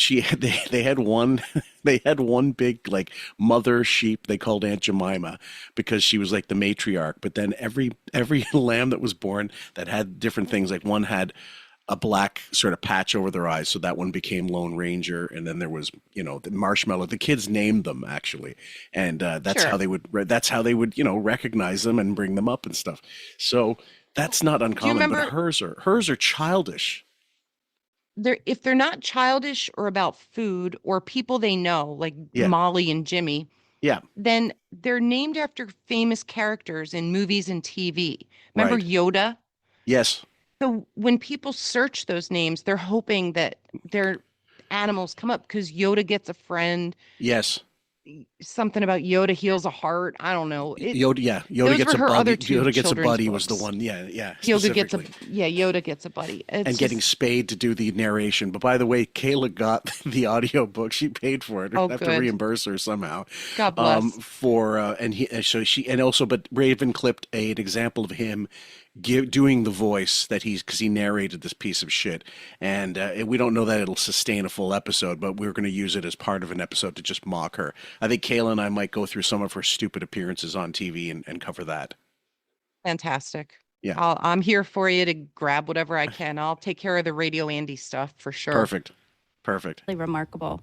they had one they had one big like mother sheep they called Aunt Jemima because she was like the matriarch. But then every lamb that was born that had different things, like one had a black sort of patch over their eyes, so that one became Lone Ranger, and then there was the Marshmallow. The kids named them actually, and that's Sure. how they would recognize them and bring them up and stuff. So that's not uncommon. remember- But hers are childish. If they're not childish or about food or people they know, like Yeah. Molly and Jimmy, Yeah, then they're named after famous characters in movies and TV. Remember Right. Yoda? yes, So when people search those names, they're hoping that their animals come up because Yoda gets a friend. yes. Something about Yoda heals a heart. I don't know. Yoda those gets were a her other buddy. two Yoda gets a children's buddy was the books. one. Yeah. Yoda gets specifically. Yoda gets a buddy. It's And getting just- Spade to do the narration. But by the way, Kayla got the audio book. She paid for it. I Oh, have to good. reimburse her somehow. God bless. But Raven clipped an example of him doing the voice because he narrated this piece of shit, and we don't know that it'll sustain a full episode, but we're going to use it as part of an episode to just mock her. I think Kayla and I might go through some of her stupid appearances on TV and cover that. Fantastic. Yeah. I'm here for you to grab whatever I can. I'll take care of the Radio Andy stuff for sure. Perfect. Really remarkable.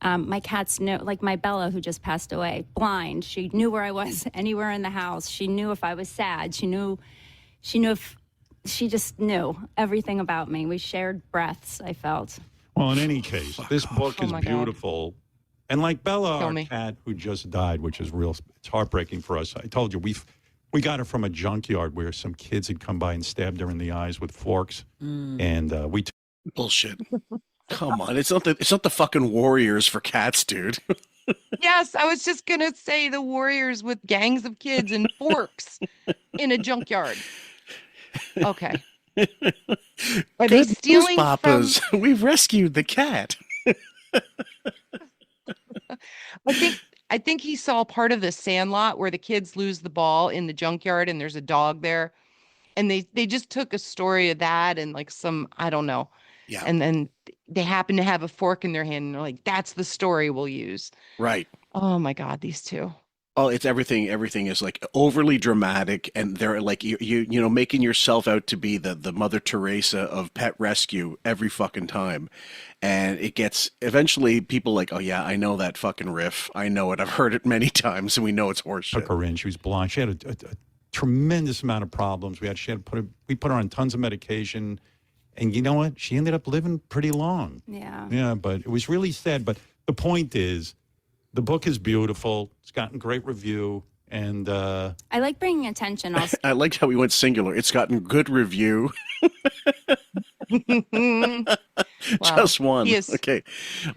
My cats know, like my Bella, who just passed away, blind. She knew where I was anywhere in the house. She knew if I was sad. She knew if she just knew everything about me. We shared breaths, I felt. Well, in any case, this book Oh is my God. beautiful. And like Bella, Kill our me. cat who just died, which is it's heartbreaking for us. I told you, we got her from a junkyard where some kids had come by and stabbed her in the eyes with forks. And we Bullshit. Come on, it's not the fucking Warriors for cats, dude. Yes, I was just gonna say the Warriors with gangs of kids and forks in a junkyard. Okay. Are they stealing from? Papas, we've rescued the cat. I think he saw part of the Sandlot where the kids lose the ball in the junkyard and there's a dog there, and they just took a story of that and like some, I don't know. Yeah. And then they happen to have a fork in their hand and they're like, that's the story we'll use. Right. Oh my God, these two. Oh, it's everything. Everything is like overly dramatic, and they're like you making yourself out to be the Mother Teresa of pet rescue every fucking time, and it gets eventually people like, oh yeah, I know that fucking riff. I know it. I've heard it many times, and we know it's horseshit. took her in. She was blind. She had a tremendous amount of problems. We put her on tons of medication, and you know what? She ended up living pretty long. Yeah. Yeah, but it was really sad. But the point is, the book is beautiful. It's gotten great review, and I like bringing attention also. I liked how we went singular. It's gotten good review. Wow. Just one. He is- Okay,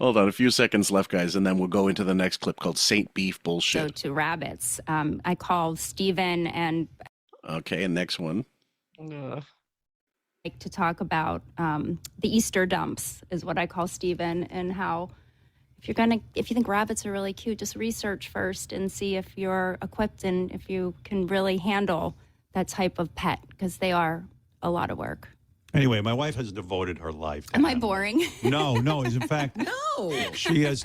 hold on. A few seconds left, guys, and then we'll go into the next clip called Saint Beef So Bullshit. to rabbits, I called Stephen and Okay, and next one. Ugh. like to talk about the Easter dumps is what I call Stephen, and how if you think rabbits are really cute, just research first and see if you're equipped and if you can really handle that type of pet, because they are a lot of work. anyway, my wife has devoted her life to Am I animals. boring? No. As in fact, No. she has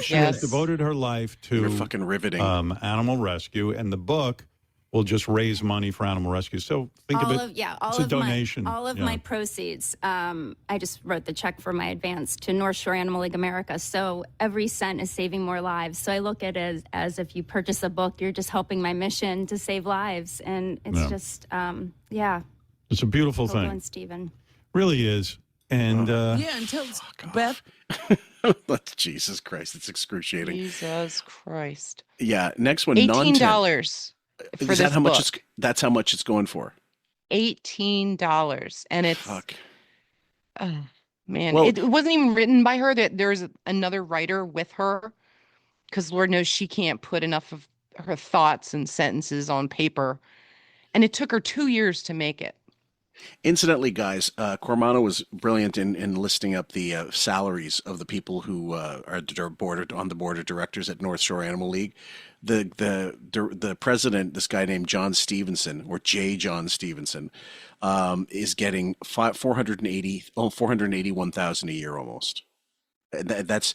Yes. devoted her life You're to fucking riveting. animal rescue, and the book will just raise money for animal rescue. So think of it. It's a donation. All of Yeah. my proceeds. I just wrote the check for my advance to North Shore Animal League America. So every cent is saving more lives. So I look at it as if you purchase a book, you're just helping my mission to save lives, and it's Yeah. just It's a beautiful Hold thing. on, Stephen. Really is. And Yeah, until Beth. Jesus Christ, it's excruciating. Jesus Christ. Yeah, next one, $18 for Is this that how much book. that's how much it's going for? $18. And it's, Fuck. oh, man, Well- it wasn't even written by her. There's another writer with her because Lord knows she can't put enough of her thoughts and sentences on paper. And it took her 2 years to make it. Incidentally, guys, Cormano was brilliant in listing up the salaries of the people who are on the board of directors at North Shore Animal League. The president, this guy named John Stevenson, or J. John Stevenson, is getting $481,000 a year almost. That's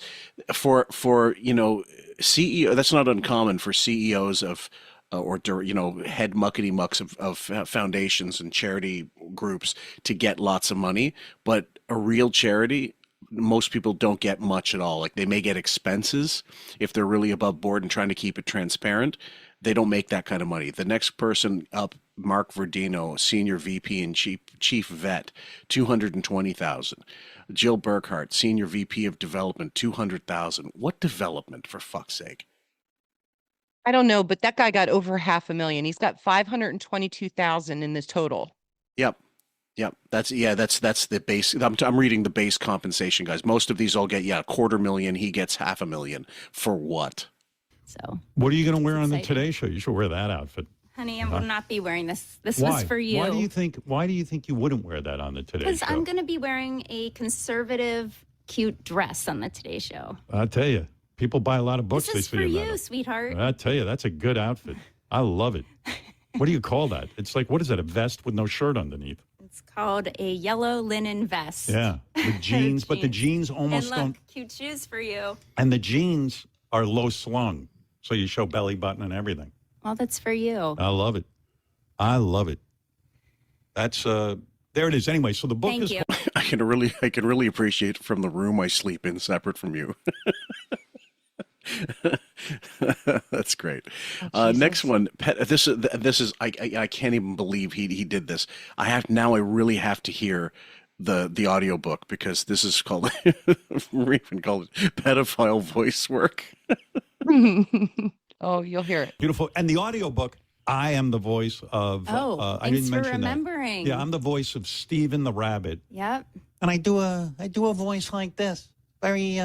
for CEO. That's not uncommon for CEOs of or head muckety mucks of foundations and charity groups to get lots of money. But a real charity, most people don't get much at all. Like they may get expenses if they're really above board and trying to keep it transparent. They don't make that kind of money. The next person up, Mark Verdino, senior VP and chief vet, $220,000. Jill Burkhart, senior VP of development, $200,000. What development, for fuck's sake? I don't know, but that guy got over $500,000. He's got 522,000 in this total. Yep. That's the base. I'm reading the base compensation, guys. Most of these all get $250,000. He gets $500,000 for what? So, what are you going to wear on the exciting. Today Show? You should wear that outfit. Honey, I will not be wearing this. This Why? was for you. Why do you think you wouldn't wear that on the Today Because Show? I'm going to be wearing a conservative, cute dress on the Today Show. I tell you, people buy a lot of books. This is they for see you, sweetheart. I tell you, that's a good outfit. I love it. What do you call that? It's like, what is that? A vest with no shirt underneath? It's called a yellow linen vest. Yeah, with jeans, but the jeans almost And look, don't. cute shoes for you. And the jeans are low slung, so you show belly button and everything. Well, that's for you. I love it. That's there it is. Anyway, so the book Thank is. you. I can really appreciate from the room I sleep in, separate from you. That's great. Next one, this is I can't even believe he did this. I really have to hear the audiobook because this is called Raven called it pedophile voice work. Oh, you'll hear it. Beautiful. And the audiobook, I am the voice of. I thanks didn't for mention remembering. that. Yeah, I'm the voice of Steven the Rabbit. Yep. And I do a voice like this, very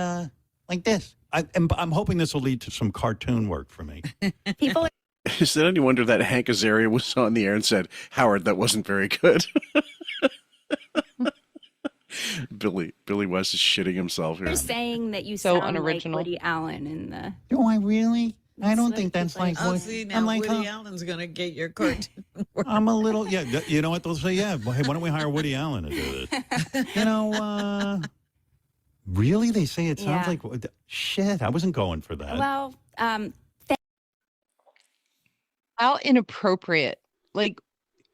like this. I'm hoping this will lead to some cartoon work for me. People Is there any wonder that Hank Azaria was on the air and said, "Howard, that wasn't very good." Billy West is shitting himself here. are saying that you So sound unoriginal. like Woody Allen in the. Do I really? I don't like think that's the- like Oh, what see, now I'm like. Woody Allen's going to get your cartoon work. I'm a little, you know what they'll say? Yeah, well, hey, why don't we hire Woody Allen to do this? Really? They say it sounds Yeah. like, shit, I wasn't going for that. Well, How inappropriate. Like,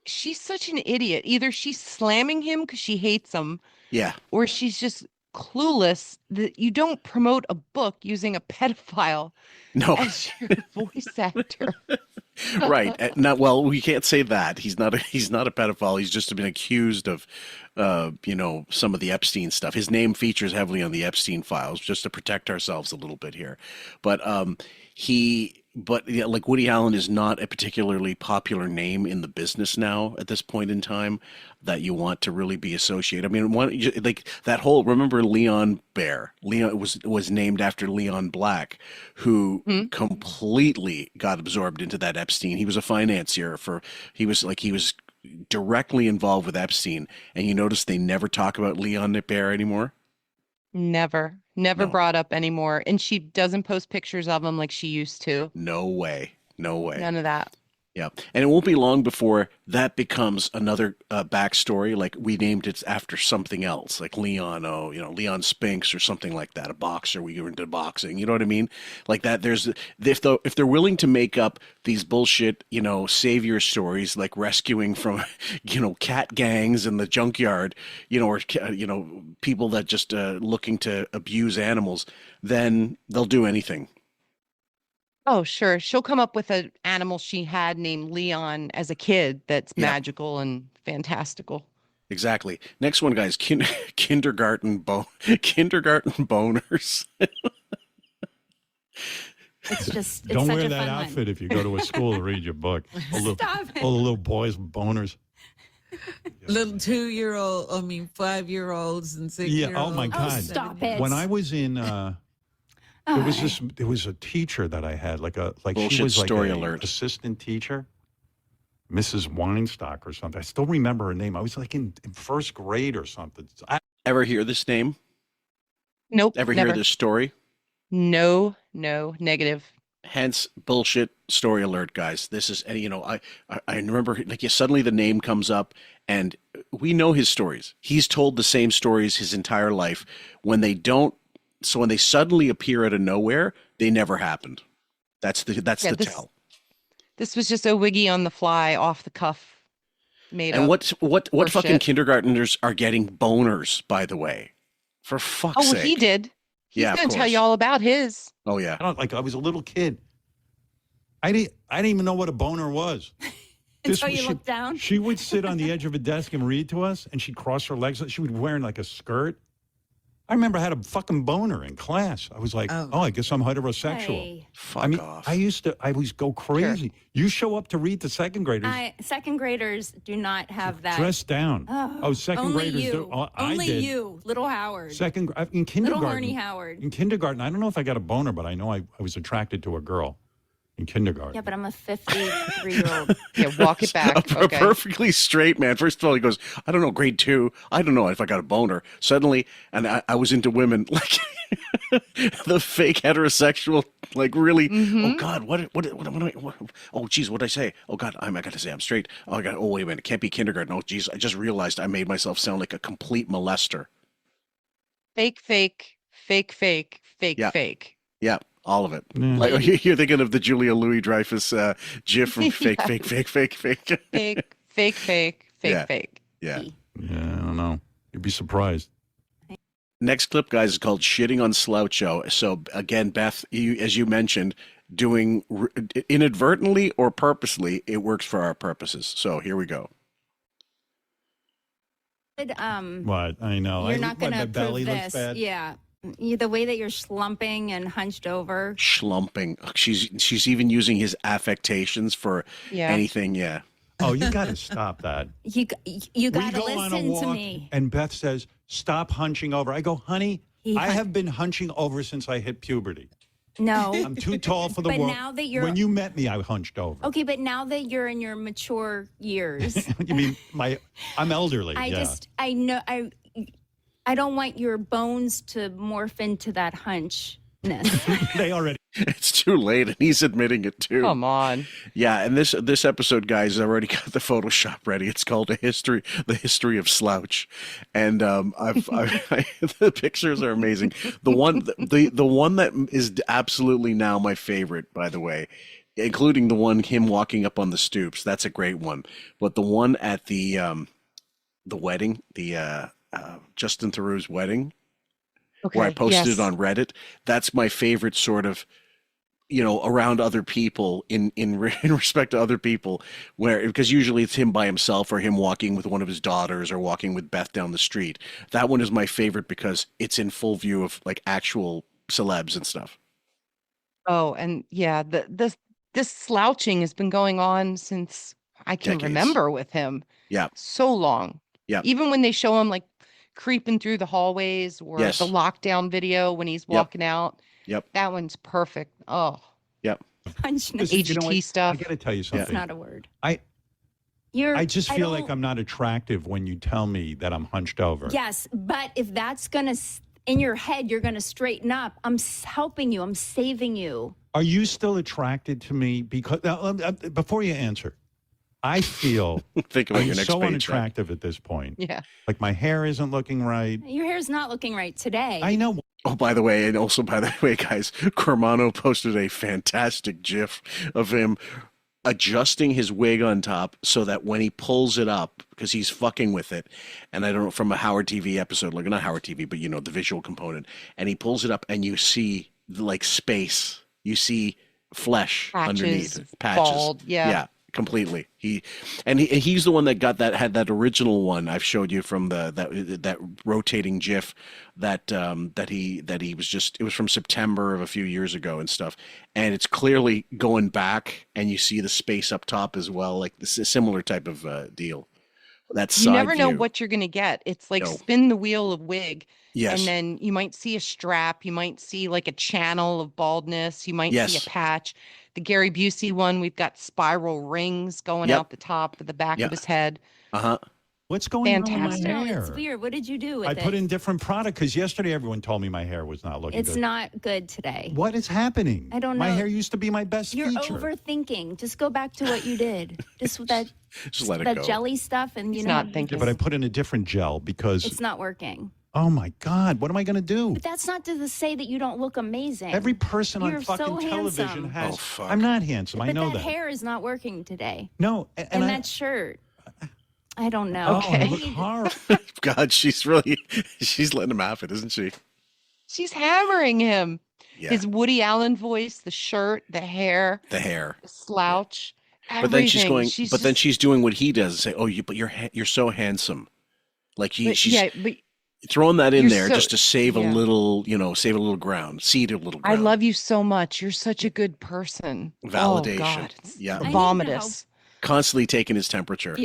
she's such an idiot. Either she's slamming him because she hates him, Yeah. or she's just clueless that you don't promote a book using a pedophile No. as your voice actor. Right. Well, we can't say that. He's not a pedophile. He's just been accused of some of the Epstein stuff. His name features heavily on the Epstein files just to protect ourselves a little bit here. But like Woody Allen is not a particularly popular name in the business now at this point in time that you want to really be associated. I mean, like that whole, remember Leon Bear? Leon was named after Leon Black, who completely got absorbed into that Epstein. He was a financier he was directly involved with Epstein. And you notice they never talk about Leon Bear anymore? Never No. brought up anymore. And she doesn't post pictures of him like she used to. No way. None of that. Yeah. And it won't be long before that becomes another backstory. Like we named it after something else, like Leon, Leon Spinks or something like that, a boxer. We were into boxing. You know what I mean? Like that. If they're willing to make up these bullshit, savior stories, like rescuing from, cat gangs in the junkyard, or, people that just looking to abuse animals, then they'll do anything. Oh, sure. She'll come up with an animal she had named Leon as a kid that's Yeah, magical and fantastical. exactly. Next one, guys. Kindergarten boners. It's just, it's Don't such wear a that fun outfit one. if you go to a school to read your book. Stop it. All the little boys with boners. Little 2-year-old, 5-year-olds and 6-year-olds. Oh my Oh, God. stop it. When I was in, there was a teacher that I had, she Bullshit was like story a alert. assistant teacher, Mrs. Weinstock or something. I still remember her name. I was like in first grade or something. Ever hear this name? Nope, Ever never. hear this story? No, negative. Hence, bullshit story alert, guys. This is, and I remember, like, suddenly the name comes up, and we know his stories. He's told the same stories his entire life. When they don't, so when they suddenly appear out of nowhere, they never happened. That's the tell. This was just a wiggy on the fly, off the cuff, made And up. what horse fucking shit. kindergartners are getting boners, by the way? For fuck's Oh, well, sake. he did. He's Yeah, of going to tell course. you all about his. Oh yeah. I was a little kid. I didn't even know what a boner was. Until you look down. She would sit on the edge of a desk and read to us, and she'd cross her legs. She would be wearing like a skirt. I remember I had a fucking boner in class. I was like, oh I guess I'm heterosexual. Hey. Fuck off. I always go crazy. You show up to read to second graders. Second graders do not have that. Dress down. Second Only graders you. do. I Only did. you, little Howard. In kindergarten. Little horny Howard. In kindergarten, I don't know if I got a boner, but I know I was attracted to a girl in kindergarten. Yeah, but I'm a 53-year-old. Yeah, walk it back. A Okay. perfectly straight man. First of all, he goes, I don't know, grade 2. I don't know if I got a boner. Suddenly, and I was into women, like the fake heterosexual, like really, oh God, oh geez, what'd I say? Oh God, I got to say I'm straight. Oh, wait a minute, it can't be kindergarten. Oh geez, I just realized I made myself sound like a complete molester. Fake, Yeah. fake. Yeah, all of it. Yeah. Like, you're thinking of the Julia Louis-Dreyfus GIF from fake. Fake, Yeah. fake. Yeah. Yeah, I don't know. You'd be surprised. Next clip, guys, is called "Shitting on Sloucho." So again, Beth, as you mentioned, doing inadvertently or purposely, it works for our purposes. So here we go. What? I know. You're not going my to belly approve looks this. bad. Yeah. The way that you're slumping and hunched over. Schlumping. She's even using his affectations for Yeah. anything. Yeah. Oh, you got to stop that. You got We to go on a listen to walk, me. and Beth says, "Stop hunching over." I go, "Honey, I have been hunching over since I hit puberty. No. I'm too tall for the But world." now that you're- When you met me, I hunched over. Okay, but now that you're in your mature years, You mean I'm elderly? I know I don't want your bones to morph into that hunchness. They already. It's too late, and he's admitting it too. Come on. Yeah, and this episode, guys, I've already got the Photoshop ready. It's called the history of slouch, and the pictures are amazing. The one that is absolutely now my favorite, by the way, including the one him walking up on the stoops. That's a great one. But the one at the wedding, the Justin Theroux's wedding, Okay. where I posted yes. it on Reddit. That's my favorite sort of, around other people in respect to other people, because usually it's him by himself or him walking with one of his daughters or walking with Beth down the street. That one is my favorite because it's in full view of like actual celebs and stuff. Oh, and yeah, this slouching has been going on since I can Decades. remember with him. Yeah. So long. Yeah. Even when they show him like creeping through the hallways or Yes. the lockdown video when he's walking out. Yep. That one's perfect. Oh, Yep. Hunchness. HT stuff. I got to tell you something. It's not a word. I just feel like don't- I'm not attractive when you tell me that I'm hunched over. Yes, but if that's gonna in your head, you're gonna straighten up. I'm helping you. I'm saving you. Are you still attracted to me? Because before you answer, I feel Think about I'm your next so paycheck. unattractive at this point. Yeah. Like my hair isn't looking right. Your hair's not looking right today. I know. Oh, by the way, and also by the way, guys, Cormano posted a fantastic GIF of him adjusting his wig on top so that when he pulls it up, because he's fucking with it, and I don't know, from a Howard TV episode, like not Howard TV, but the visual component, and he pulls it up and you see like space. You see flesh Patches, underneath, patches. bald, yeah. Completely. He's the one that had that original one I've showed you from that rotating GIF that he was just, it was from September of a few years ago and stuff, and it's clearly going back, and you see the space up top as well, like this is a similar type of deal. That's You never know what you're going to get. It's like spin the wheel of wig. Yes. And then you might see a strap. You might see like a channel of baldness. You might see a patch. The Gary Busey one, we've got spiral rings going out the top of the back of his head. What's going on with my No, hair? it's weird. What did you do with I it? put in different product because yesterday everyone told me my hair was not looking good. It's not good today. What is happening? I don't know. My hair used to be my best You're feature. overthinking. Just go back to what you did. Just let it go. Jelly stuff, and He's not thinking. But I put in a different gel because it's not working. Oh my God! What am I going to do? But that's not to say that you don't look amazing. Every person You're on fucking so television handsome. has. Oh, fuck. I'm not handsome. But I know that that. hair is not working today. No, and that shirt. I don't know. Oh, I look horrible. God, she's letting him have it, isn't she? She's hammering him. Yeah. His Woody Allen voice, the shirt, the hair, the slouch. But then she's going. She's then she's doing what he does and say, "Oh, you're so handsome." Like she's throwing that in there just to save a little, save a little ground, seed a little ground. I love you so much. You're such a good person. Validation. Oh, God. Yeah. Vomitous. Constantly taking his temperature.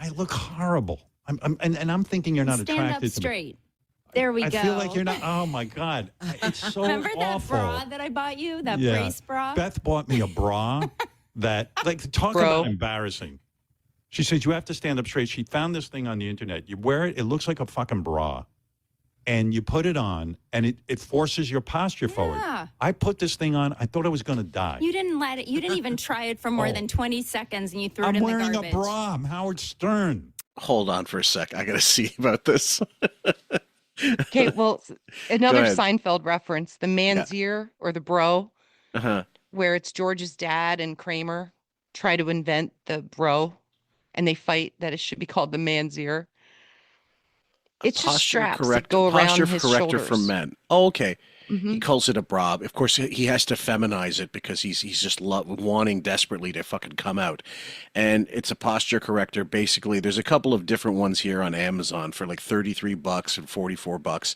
I look horrible. I'm thinking you're not Stand attracted up straight. There we go. I feel like you're not. Oh my God, it's so Remember that awful. bra that I bought you? That brace bra? Beth bought me a bra that, talk about embarrassing. She says, you have to stand up straight. She found this thing on the internet. You wear it, it looks like a fucking bra. And you put it on, and it forces your posture forward. I put this thing on. I thought I was going to die. You didn't let it. You didn't even try it for more than 20 seconds, and you threw it in the garbage. I'm wearing a bra. I'm Howard Stern. Hold on for a sec. I got to see about this. Okay, well, another Seinfeld reference, the man's ear or the bro, where it's George's dad and Kramer try to invent the bro, and they fight that it should be called the man's ear. It's just straps that go around his shoulders. For men. Oh, okay. He calls it a bra. Of course, he has to feminize it because he's just wanting desperately to fucking come out. And it's a posture corrector. Basically, there's a couple of different ones here on Amazon for like $33 and $44.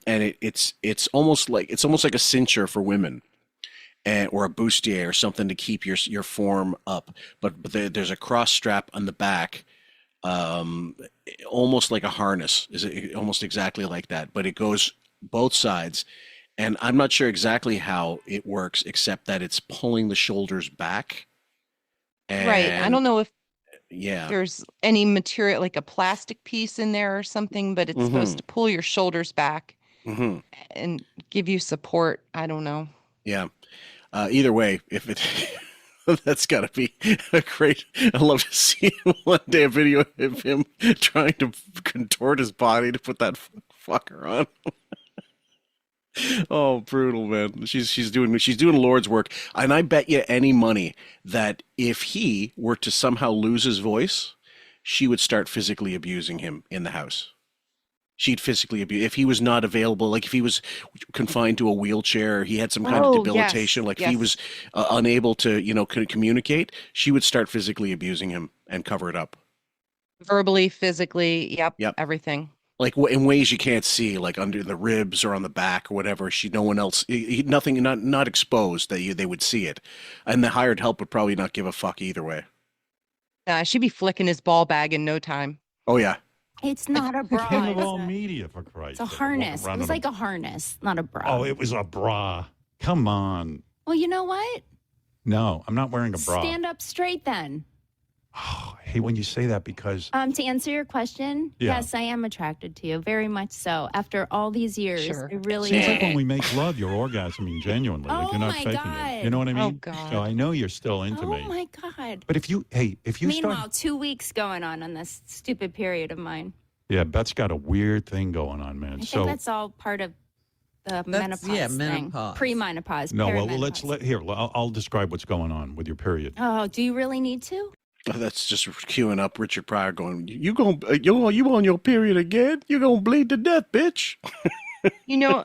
And it's almost like a cincher for women. Or a bustier or something to keep your form up. But there's a cross strap on the back. Almost like a harness, almost exactly like that, but it goes both sides, and I'm not sure exactly how it works, except that it's pulling the shoulders back. Right. I don't know if Yeah. there's any material like a plastic piece in there or something, but it's supposed to pull your shoulders back and give you support. I don't know. Yeah. Either way, if it that's got to be a great. I'd love to see one day a video of him trying to contort his body to put that fucker on. Oh, brutal, man. She's doing Lord's work, and I bet you any money that if he were to somehow lose his voice, she would start physically abusing him in the house. She'd physically abuse if he was not available, like if he was confined to a wheelchair, or he had some kind of debilitation, like if he was unable to, communicate, she would start physically abusing him and cover it up. Verbally, physically, yep. everything. Like in ways you can't see, like under the ribs or on the back or whatever. No one else, nothing, not exposed that they would see it, and the hired help would probably not give a fuck either way. She'd be flicking his ball bag in no time. Oh yeah. It's not a bra. King of all media, for Christ's sake. It's a harness. It was like a harness, not a bra. Oh, it was a bra. Come on. Well, you know what? No, I'm not wearing a bra. Stand up straight then. Oh, I hate when you say that because... To answer your question, yes, I am attracted to you, very much so. After all these years, I really Seems like when we make love, you're orgasming genuinely. Like you're not faking it. You know what I mean? Oh, God. So I know you're still into me. Oh, my God. But if you Meanwhile, 2 weeks going on this stupid period of mine. Yeah, Beth's got a weird thing going on, man. I think that's all part of the menopause thing. Menopause. Pre-menopause. No, well, I'll describe what's going on with your period. Oh, do you really need to? That's just queuing up Richard Pryor going, you on your period again? You're going to bleed to death, bitch. You know,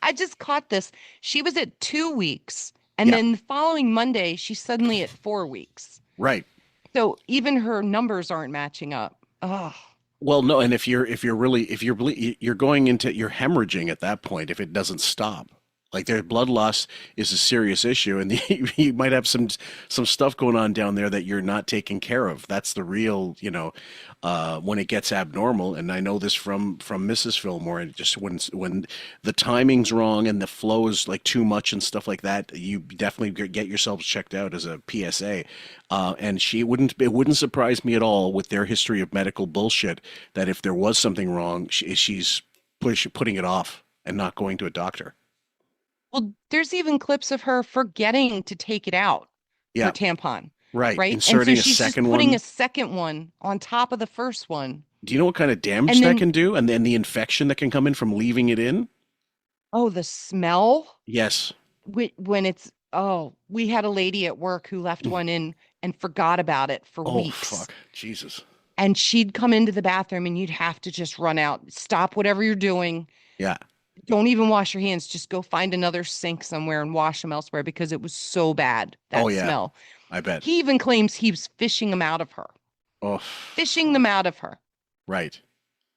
I just caught this. She was at 2 weeks, and Yeah. then the following Monday, she's suddenly at 4 weeks. Right. So even her numbers aren't matching up. Oh, Well, no, and if you're going into you're hemorrhaging at that point if it doesn't stop. Like their blood loss is a serious issue, and you might have some stuff going on down there that you're not taking care of. That's the real, when it gets abnormal. And I know this from Mrs. Fillmore. And just when the timing's wrong and the flow is like too much and stuff like that, you definitely get yourself checked out as a PSA. And it wouldn't surprise me at all with their history of medical bullshit that if there was something wrong, she's putting it off and not going to a doctor. well, there's even clips of her forgetting to take it out, her Yeah, tampon, right. right? And so Inserting a she's just second putting one. a second one on top of the first one. Do you know what kind of damage And that then, can do? And then the infection that can come in from leaving it in? oh, the smell Yes. when it's, oh, we had a lady at work who left one in and forgot about it for Oh, weeks. fuck. Jesus. And she'd come into the bathroom and you'd have to just run out, stop whatever you're doing. Yeah. Don't even wash your hands. Just go find another sink somewhere and wash them elsewhere because it was so bad, that Oh, yeah. smell. I bet. He even claims he was fishing them out of her, Oh, fishing them out of her. right.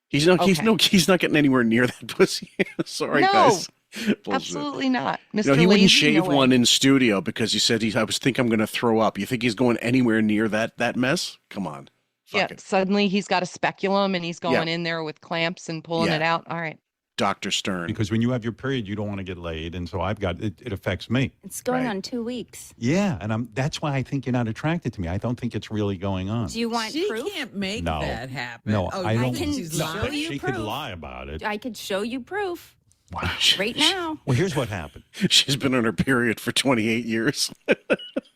He's not. Okay. He's not getting anywhere near that pussy. Sorry, No, guys. Bullshit. absolutely not. Mr. No, he wouldn't Lazy, shave no way. one in studio because he said I think I'm going to throw up. You think he's going anywhere near that mess? Come on. Fuck Yeah, it. suddenly he's got a speculum and he's going Yeah. in there with clamps and pulling Yeah. it out. All right. Dr. Stern. Because when you have your period, you don't want to get laid, and so it affects me. It's going Right. on 2 weeks. Yeah, and that's why I think you're not attracted to me. I don't think it's really going on. Do you want She proof? can't make No. that happen. No, oh, I you don't. think can she's show lying? But you she could proof. lie about it. I could show you proof Wow. right now. Well, here's what happened. She's been on her period for 28 years.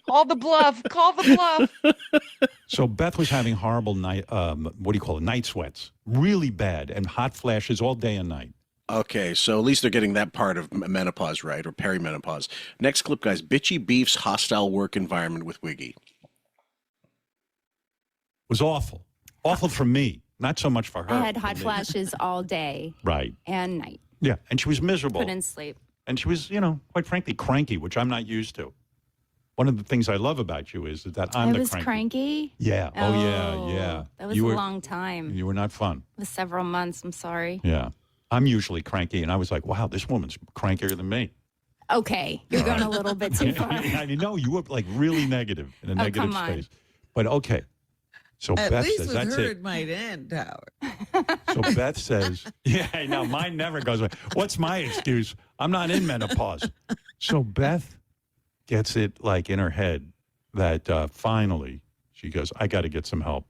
Call the bluff. Call the bluff. So Beth was having horrible night sweats, really bad, and hot flashes all day and night. Okay, so at least they're getting that part of menopause right, or perimenopause. Next clip, guys. Bitchy Beef's hostile work environment with Wiggy. Was awful. Awful for me, not so much for her. I had for hot me. flashes all day Right. and night. Yeah, and she was miserable. Couldn't sleep. And she was, quite frankly, cranky, which I'm not used to. One of the things I love about you is that I'm I the was cranky. cranky. Yeah. Oh, yeah. That was You a were- long time. You were not fun. It was several months. I'm sorry. Yeah. I'm usually cranky, and I was like, wow, this woman's crankier than me. Okay, you're going a little bit too far. I mean, no, you were like really negative in a negative come on. space. But okay. So At Beth least says, with that's her, it. it might end, Howard. So Beth says, yeah, no, mine never goes away. What's my excuse? I'm not in menopause. So Beth gets it like in her head that finally she goes, I got to get some help.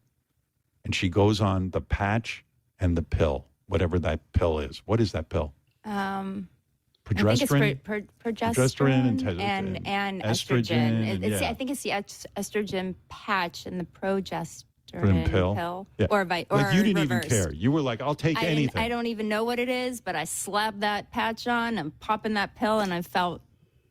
And she goes on the patch and the pill, whatever that pill is. What is that pill? I think Progesterone? it's Progesterone and estrogen, estrogen. It's, yeah. I think it's the estrogen patch and the progesterone pill. Yeah. or Like or you didn't reverse. even care. You were like, I'll take anything. I don't even know what it is, but I slapped that patch on and popping that pill, and I felt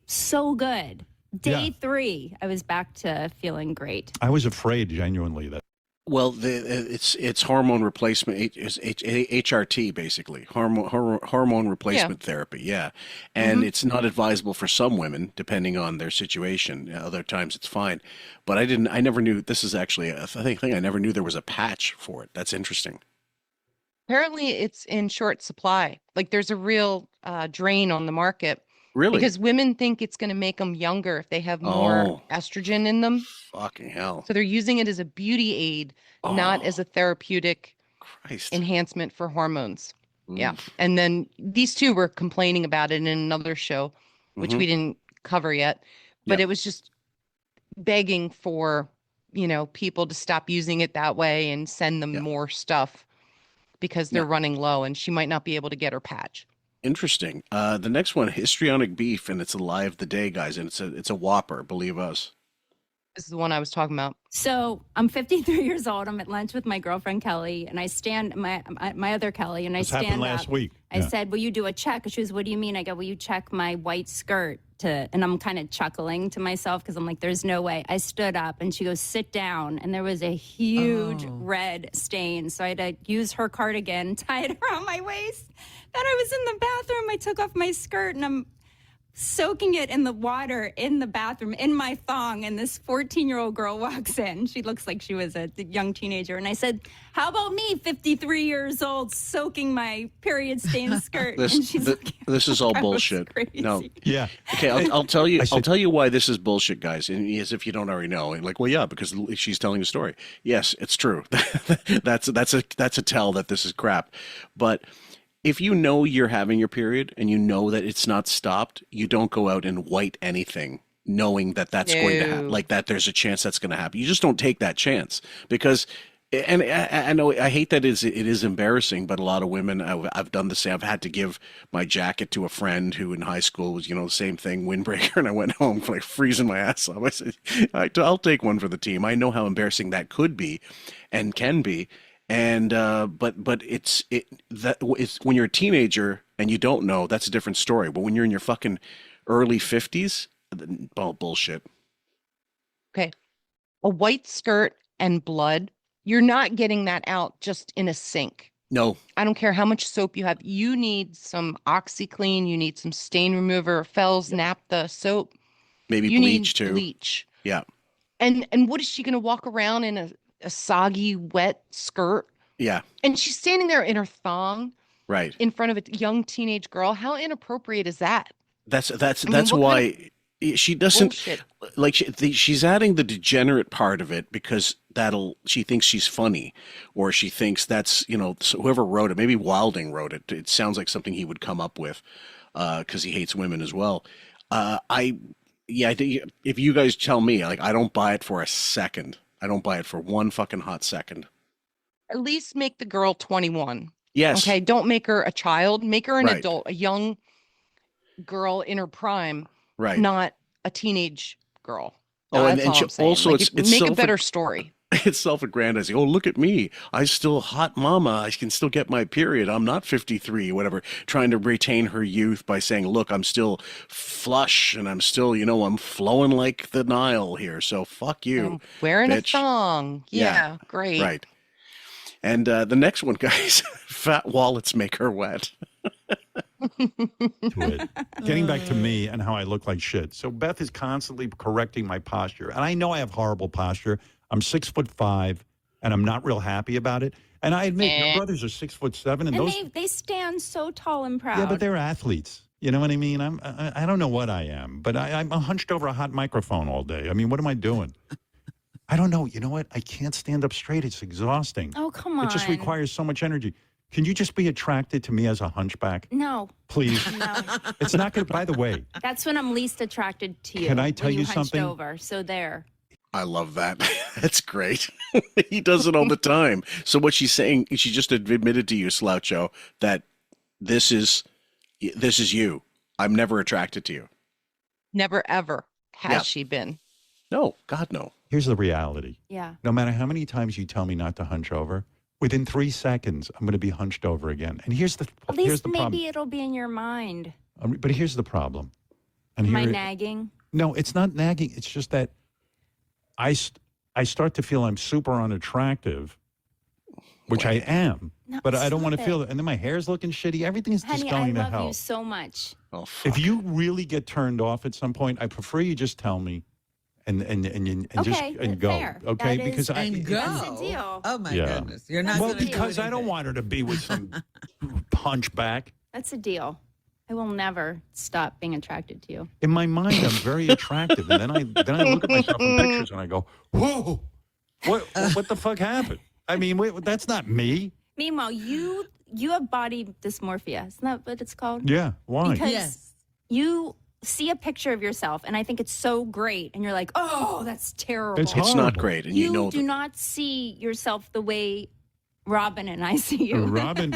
so good. Day Yeah. 3, I was back to feeling great. I was afraid genuinely that. Well, it's hormone replacement, it's HRT basically, hormone replacement therapy, yeah. And it's not advisable for some women, depending on their situation. Other times it's fine. But I never knew, this is actually a thing, I never knew there was a patch for it. That's interesting. Apparently, it's in short supply. Like there's a real drain on the market. Really? Because women think it's going to make them younger if they have more estrogen in them. Fucking hell. So they're using it as a beauty aid, not as a therapeutic Christ. enhancement for hormones. Yeah. And then these two were complaining about it in another show, which we didn't cover yet. But it was just begging for, people to stop using it that way and send them more stuff because they're running low and she might not be able to get her patch. Interesting. The next one, histrionic beef, and it's a lie of the day, guys, and it's a whopper. Believe us. This is the one I was talking about. So I'm 53 years old. I'm at lunch with my girlfriend Kelly, and I stand my other Kelly, and This I stand happened up. last week. I said, "Will you do a check?" She goes, "What do you mean?" I go, "Will you check my white skirt?" And I'm kind of chuckling to myself because I'm like, "There's no way." I stood up, and she goes, "Sit down." And there was a huge red stain, so I had to use her cardigan, tie it around my waist. Then I was in the bathroom. I took off my skirt, and I'm soaking it in the water in the bathroom in my thong, and this 14-year-old girl walks in. She looks like she was a young teenager, and I said, "How about me, 53 years old, soaking my period stained skirt?" And she's like, this is all "That was bullshit. crazy." No. Yeah. Okay, I'll tell you. I'll tell you why this is bullshit, guys. And as if you don't already know, and like, well, yeah, because she's telling a story. Yes, it's true. that's a tell that this is crap. But if you know you're having your period and you know that it's not stopped, you don't go out and white anything knowing that that's going to happen, like that there's a chance that's going to happen. You just don't take that chance because, and I know I hate that it is embarrassing, but a lot of women, I've done the same. I've had to give my jacket to a friend who in high school was, the same thing, windbreaker, and I went home like freezing my ass off. I said, I'll take one for the team. I know how embarrassing that could be and can be. And but it's when you're a teenager and you don't know, that's a different story. But when you're in your fucking early 50s, bullshit. Okay. A white skirt and blood, you're not getting that out just in a sink. No. I don't care how much soap you have. You need some OxyClean, you need some stain remover, Fells, Naphtha, soap. Maybe you bleach need too. Bleach. Yeah. And what is she going to walk around in a soggy, wet skirt? Yeah. And she's standing there in her thong, right, in front of a young teenage girl. How inappropriate is that? That's why she doesn't bullshit? Like she's adding the degenerate part of it because she thinks she's funny, or she thinks that's so whoever wrote it, maybe Wilding wrote it. It sounds like something he would come up with because he hates women as well. I think if you guys tell me, like, I don't buy it for a second. I don't buy it for one fucking hot second. At least make the girl 21. Yes. Okay. Don't make her a child. Make her an Right. adult, a young girl in her prime. Right. Not a teenage girl. Oh, That's all I'm saying. also Like, it's make a better story. It's self-aggrandizing. Oh, look at me. I still hot mama. I can still get my period. I'm not 53, whatever. Trying to retain her youth by saying, look, I'm still flush and I'm still, I'm flowing like the Nile here. So fuck you. I'm wearing bitch. a thong. Yeah, great. Right. And the next one, guys, fat wallets make her wet. Getting back to me and how I look like shit. So Beth is constantly correcting my posture. And I know I have horrible posture. I'm 6'5", and I'm not real happy about it. And I admit, your brothers are 6'7", and those they stand so tall and proud. Yeah, but they're athletes. You know what I mean? I don't know what I am, but I'm hunched over a hot microphone all day. I mean, what am I doing? I don't know. You know what? I can't stand up straight. It's exhausting. Oh, come on. It just requires so much energy. Can you just be attracted to me as a hunchback? No. Please. No. It's not good. By the way. That's when I'm least attracted to you. Can I tell when you hunched something? over. So there. I love that. That's great. He does it all the time. So what she's saying, she just admitted to you, Sloucho, that this is you. I'm never attracted to you. Never, ever has she been. No, God, no. Here's the reality. Yeah. No matter how many times you tell me not to hunch over, within 3 seconds, I'm going to be hunched over again. And here's the At least maybe problem. it'll be in your mind. But here's the problem. And Am I nagging? No, it's not nagging. It's just that I start to feel I'm super unattractive, which I am. No, but I don't want to stop feel it. it. And then my hair's looking shitty. Everything's just Honey, going I to hell. love you so much. Oh, fuck. If you really get turned off at some point, I prefer you just tell me and just go. fair. Okay, That is- because And go. That's the deal. Oh my Yeah. goodness. You're not well, gonna do because I don't anything. want her to be with some hunchback. That's a deal. I will never stop being attracted to you. In my mind, I'm very attractive, and then I look at myself in pictures and I go, "Whoa, what the fuck happened?" I mean, wait, that's not me. Meanwhile, you have body dysmorphia. Isn't that what it's called? Yeah, why? Because Yes. you see a picture of yourself, and I think it's so great, and you're like, "Oh, that's terrible." It's It's not horrible. great, and you know do that. not see yourself the way Robin and I see you. Robin,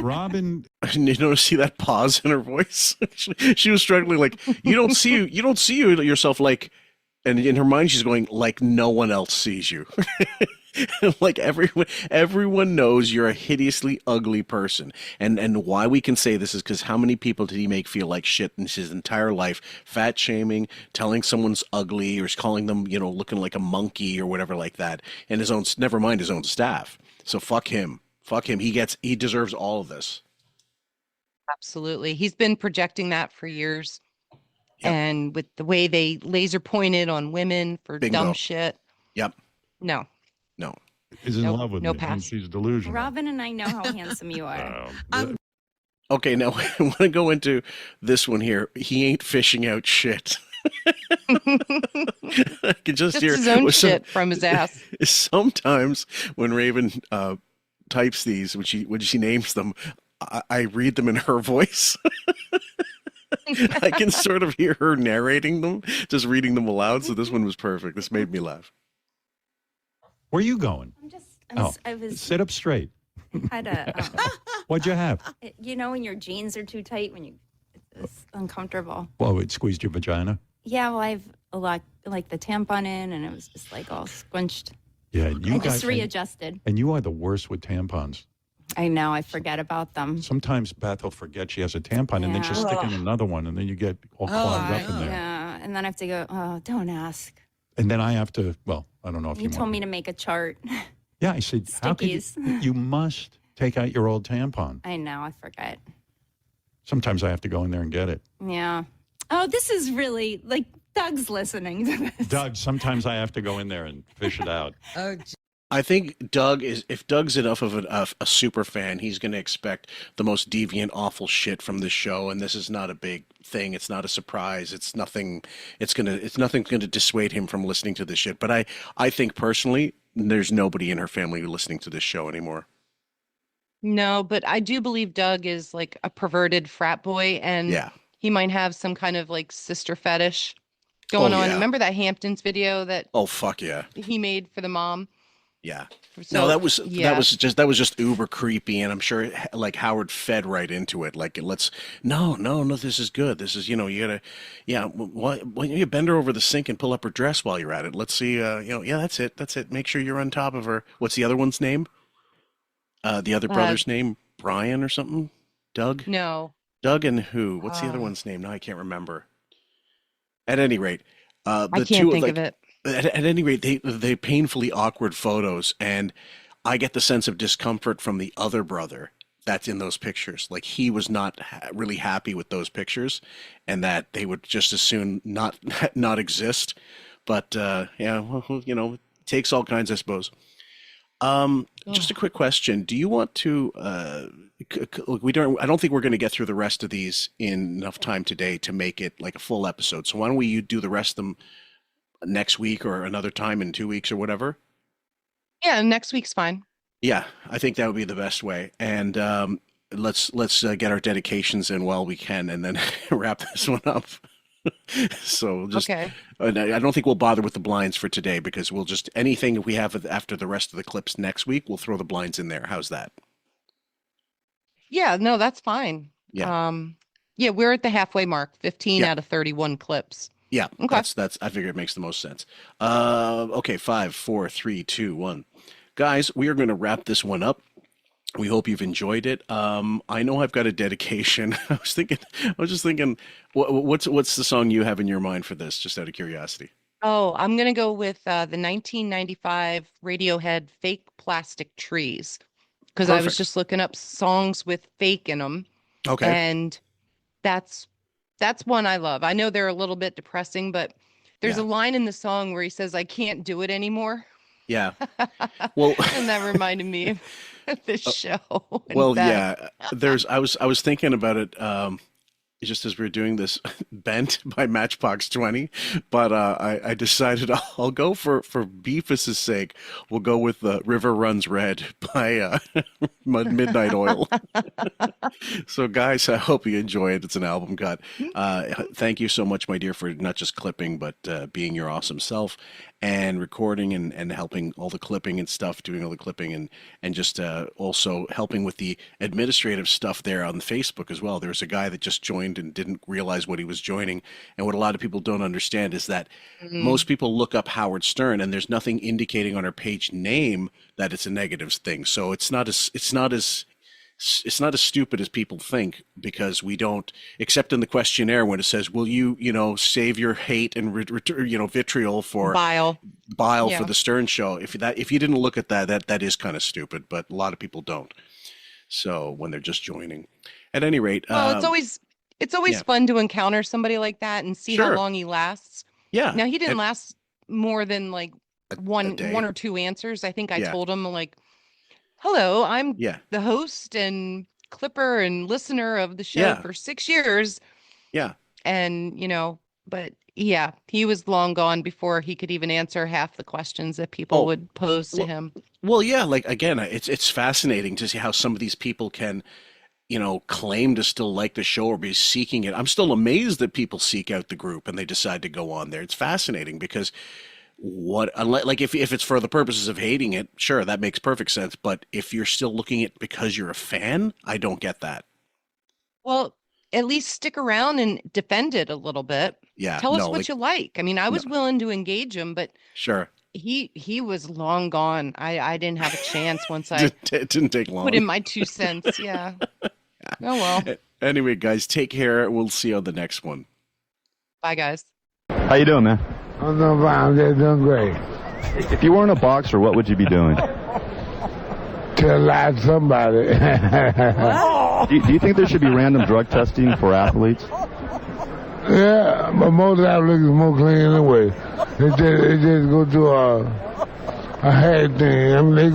You notice see that pause in her voice? She was struggling like you don't see yourself like And in her mind, she's going like no one else sees you. Like everyone knows you're a hideously ugly person. And why we can say this is because how many people did he make feel like shit in his entire life? Fat shaming, telling someone's ugly, or calling them, looking like a monkey or whatever like that. And never mind his own staff. So fuck him. Fuck him. He deserves all of this. Absolutely. He's been projecting that for years. Yep. And with the way they laser pointed on women for Bingo. dumb shit. Yep. No. No. He's in Nope, love with no me. pass. She's delusional. Robin and I know how handsome you are. Okay, now I want to go into this one here. He ain't fishing out shit. I can just hear his own shit from his ass. Sometimes when Raven types these, when she names them, I read them in her voice. I can sort of hear her narrating them, just reading them aloud. So this one was perfect. This made me laugh. Where are you going? I was Sit up straight. had a What'd you have? when your jeans are too tight it's uncomfortable. Well, it squeezed your vagina. Yeah, well, I've a lot like the tampon in, and it was just like all squinched. Yeah, I just readjusted. And you are the worst with tampons. I know. I forget about them. Sometimes Beth will forget she has a tampon, and then she'll stick in another one, and then you get all clogged up in there. Yeah, and then I have to go. Oh, don't ask. And then I have to. Well, I don't know if you You told me to make a chart. Yeah, I said, how could you? You must take out your old tampon. I know. I forget. Sometimes I have to go in there and get it. Yeah. Oh, this is really like Doug's listening to this. Doug, sometimes I have to go in there and fish it out. Oh, I think if Doug's enough of a super fan, he's going to expect the most deviant, awful shit from this show. And this is not a big thing. It's not a surprise. It's nothing. It's nothing going to dissuade him from listening to this shit. But I think personally, there's nobody in her family listening to this show anymore. No, but I do believe Doug is like a perverted frat boy, and he might have some kind of like sister fetish going on. Yeah. Remember that Hamptons video that Oh fuck yeah. he made for the mom? Yeah. So, No, that was just uber creepy, and I'm sure like Howard fed right into it. Like no, this is good. This is you gotta why don't you bend her over the sink and pull up her dress while you're at it? Let's see that's it. Make sure you're on top of her. What's the other one's name? The other brother's name, Brian or something? Doug? No. Doug and who? What's the other one's name? No, I can't remember. At any rate, I can't think of it. At any rate, they painfully awkward photos, and I get the sense of discomfort from the other brother that's in those pictures. Like he was not really happy with those pictures, and that they would just as soon not exist. But it takes all kinds, I suppose. Just a quick question: do you want to? I don't think we're going to get through the rest of these in enough time today to make it like a full episode. So why don't we do the rest of them next week or another time in 2 weeks or whatever? Yeah, next week's fine. Yeah, I think that would be the best way. And let's get our dedications in while we can, and then wrap this one up. So just okay. I don't think we'll bother with the blinds for today, because we'll just anything we have after the rest of the clips next week, we'll throw the blinds in there. How's that? Yeah, no, that's fine. Yeah. We're at the halfway mark. 15 out of 31 clips. Yeah, okay. That's. I figure it makes the most sense. Okay, 5, 4, 3, 2, 1. Guys, we are going to wrap this one up. We hope you've enjoyed it. I know I've got a dedication. I was just thinking, what's the song you have in your mind for this? Just out of curiosity. Oh, I'm gonna go with the 1995 Radiohead "Fake Plastic Trees," because I was just looking up songs with fake in them. Okay. And that's one I love. I know they're a little bit depressing, but there's a line in the song where he says, "I can't do it anymore." Yeah. Well, and that reminded me of this show. Well, yeah. I was thinking about it just as we were doing this, Bent by Matchbox 20, but I decided I'll go for Beefus's sake. We'll go with River Runs Red by Midnight Oil. So, guys, I hope you enjoy it. It's an album cut. Thank you so much, my dear, for not just clipping, but being your awesome self. and recording and helping all the clipping and stuff, doing all the clipping and just also helping with the administrative stuff there on Facebook as well. There's a guy that just joined and didn't realize what he was joining. And what a lot of people don't understand is that most people look up Howard Stern and there's nothing indicating on our page name that it's a negative thing. So it's not as stupid as people think, because we don't, except in the questionnaire when it says, will you, save your hate and, vitriol for Bile for the Stern show. If you didn't look at that is kind of stupid, but a lot of people don't. So when they're just joining, at any rate, well, it's always fun to encounter somebody like that and see how long he lasts. Yeah. Now he didn't last more than like one or two answers. I think I told him like, hello, I'm the host and clipper and listener of the show for 6 years. Yeah. And, but yeah, he was long gone before he could even answer half the questions that people would pose to him. Well, yeah, like, again, it's fascinating to see how some of these people can, claim to still like the show or be seeking it. I'm still amazed that people seek out the group and they decide to go on there. It's fascinating because if it's for the purposes of hating it, sure, that makes perfect sense. But if you're still looking at because you're a fan, I don't get that. Well, at least stick around and defend it a little bit. Yeah. Tell us what you like. I mean, I was willing to engage him, but sure, he was long gone. I didn't have a chance once I it didn't take long. Put in my 2 cents. Yeah. Oh well. Anyway, guys, take care. We'll see you on the next one. Bye, guys. How you doing, man? I'm doing fine. They're doing great. If you weren't a boxer, what would you be doing? To lie to somebody. Do you think there should be random drug testing for athletes? Yeah, but most athletes are more clean anyway. They just go through a head thing. I mean, they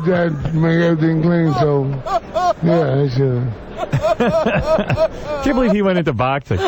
just make everything clean. So yeah, they should. Can't believe he went into boxing.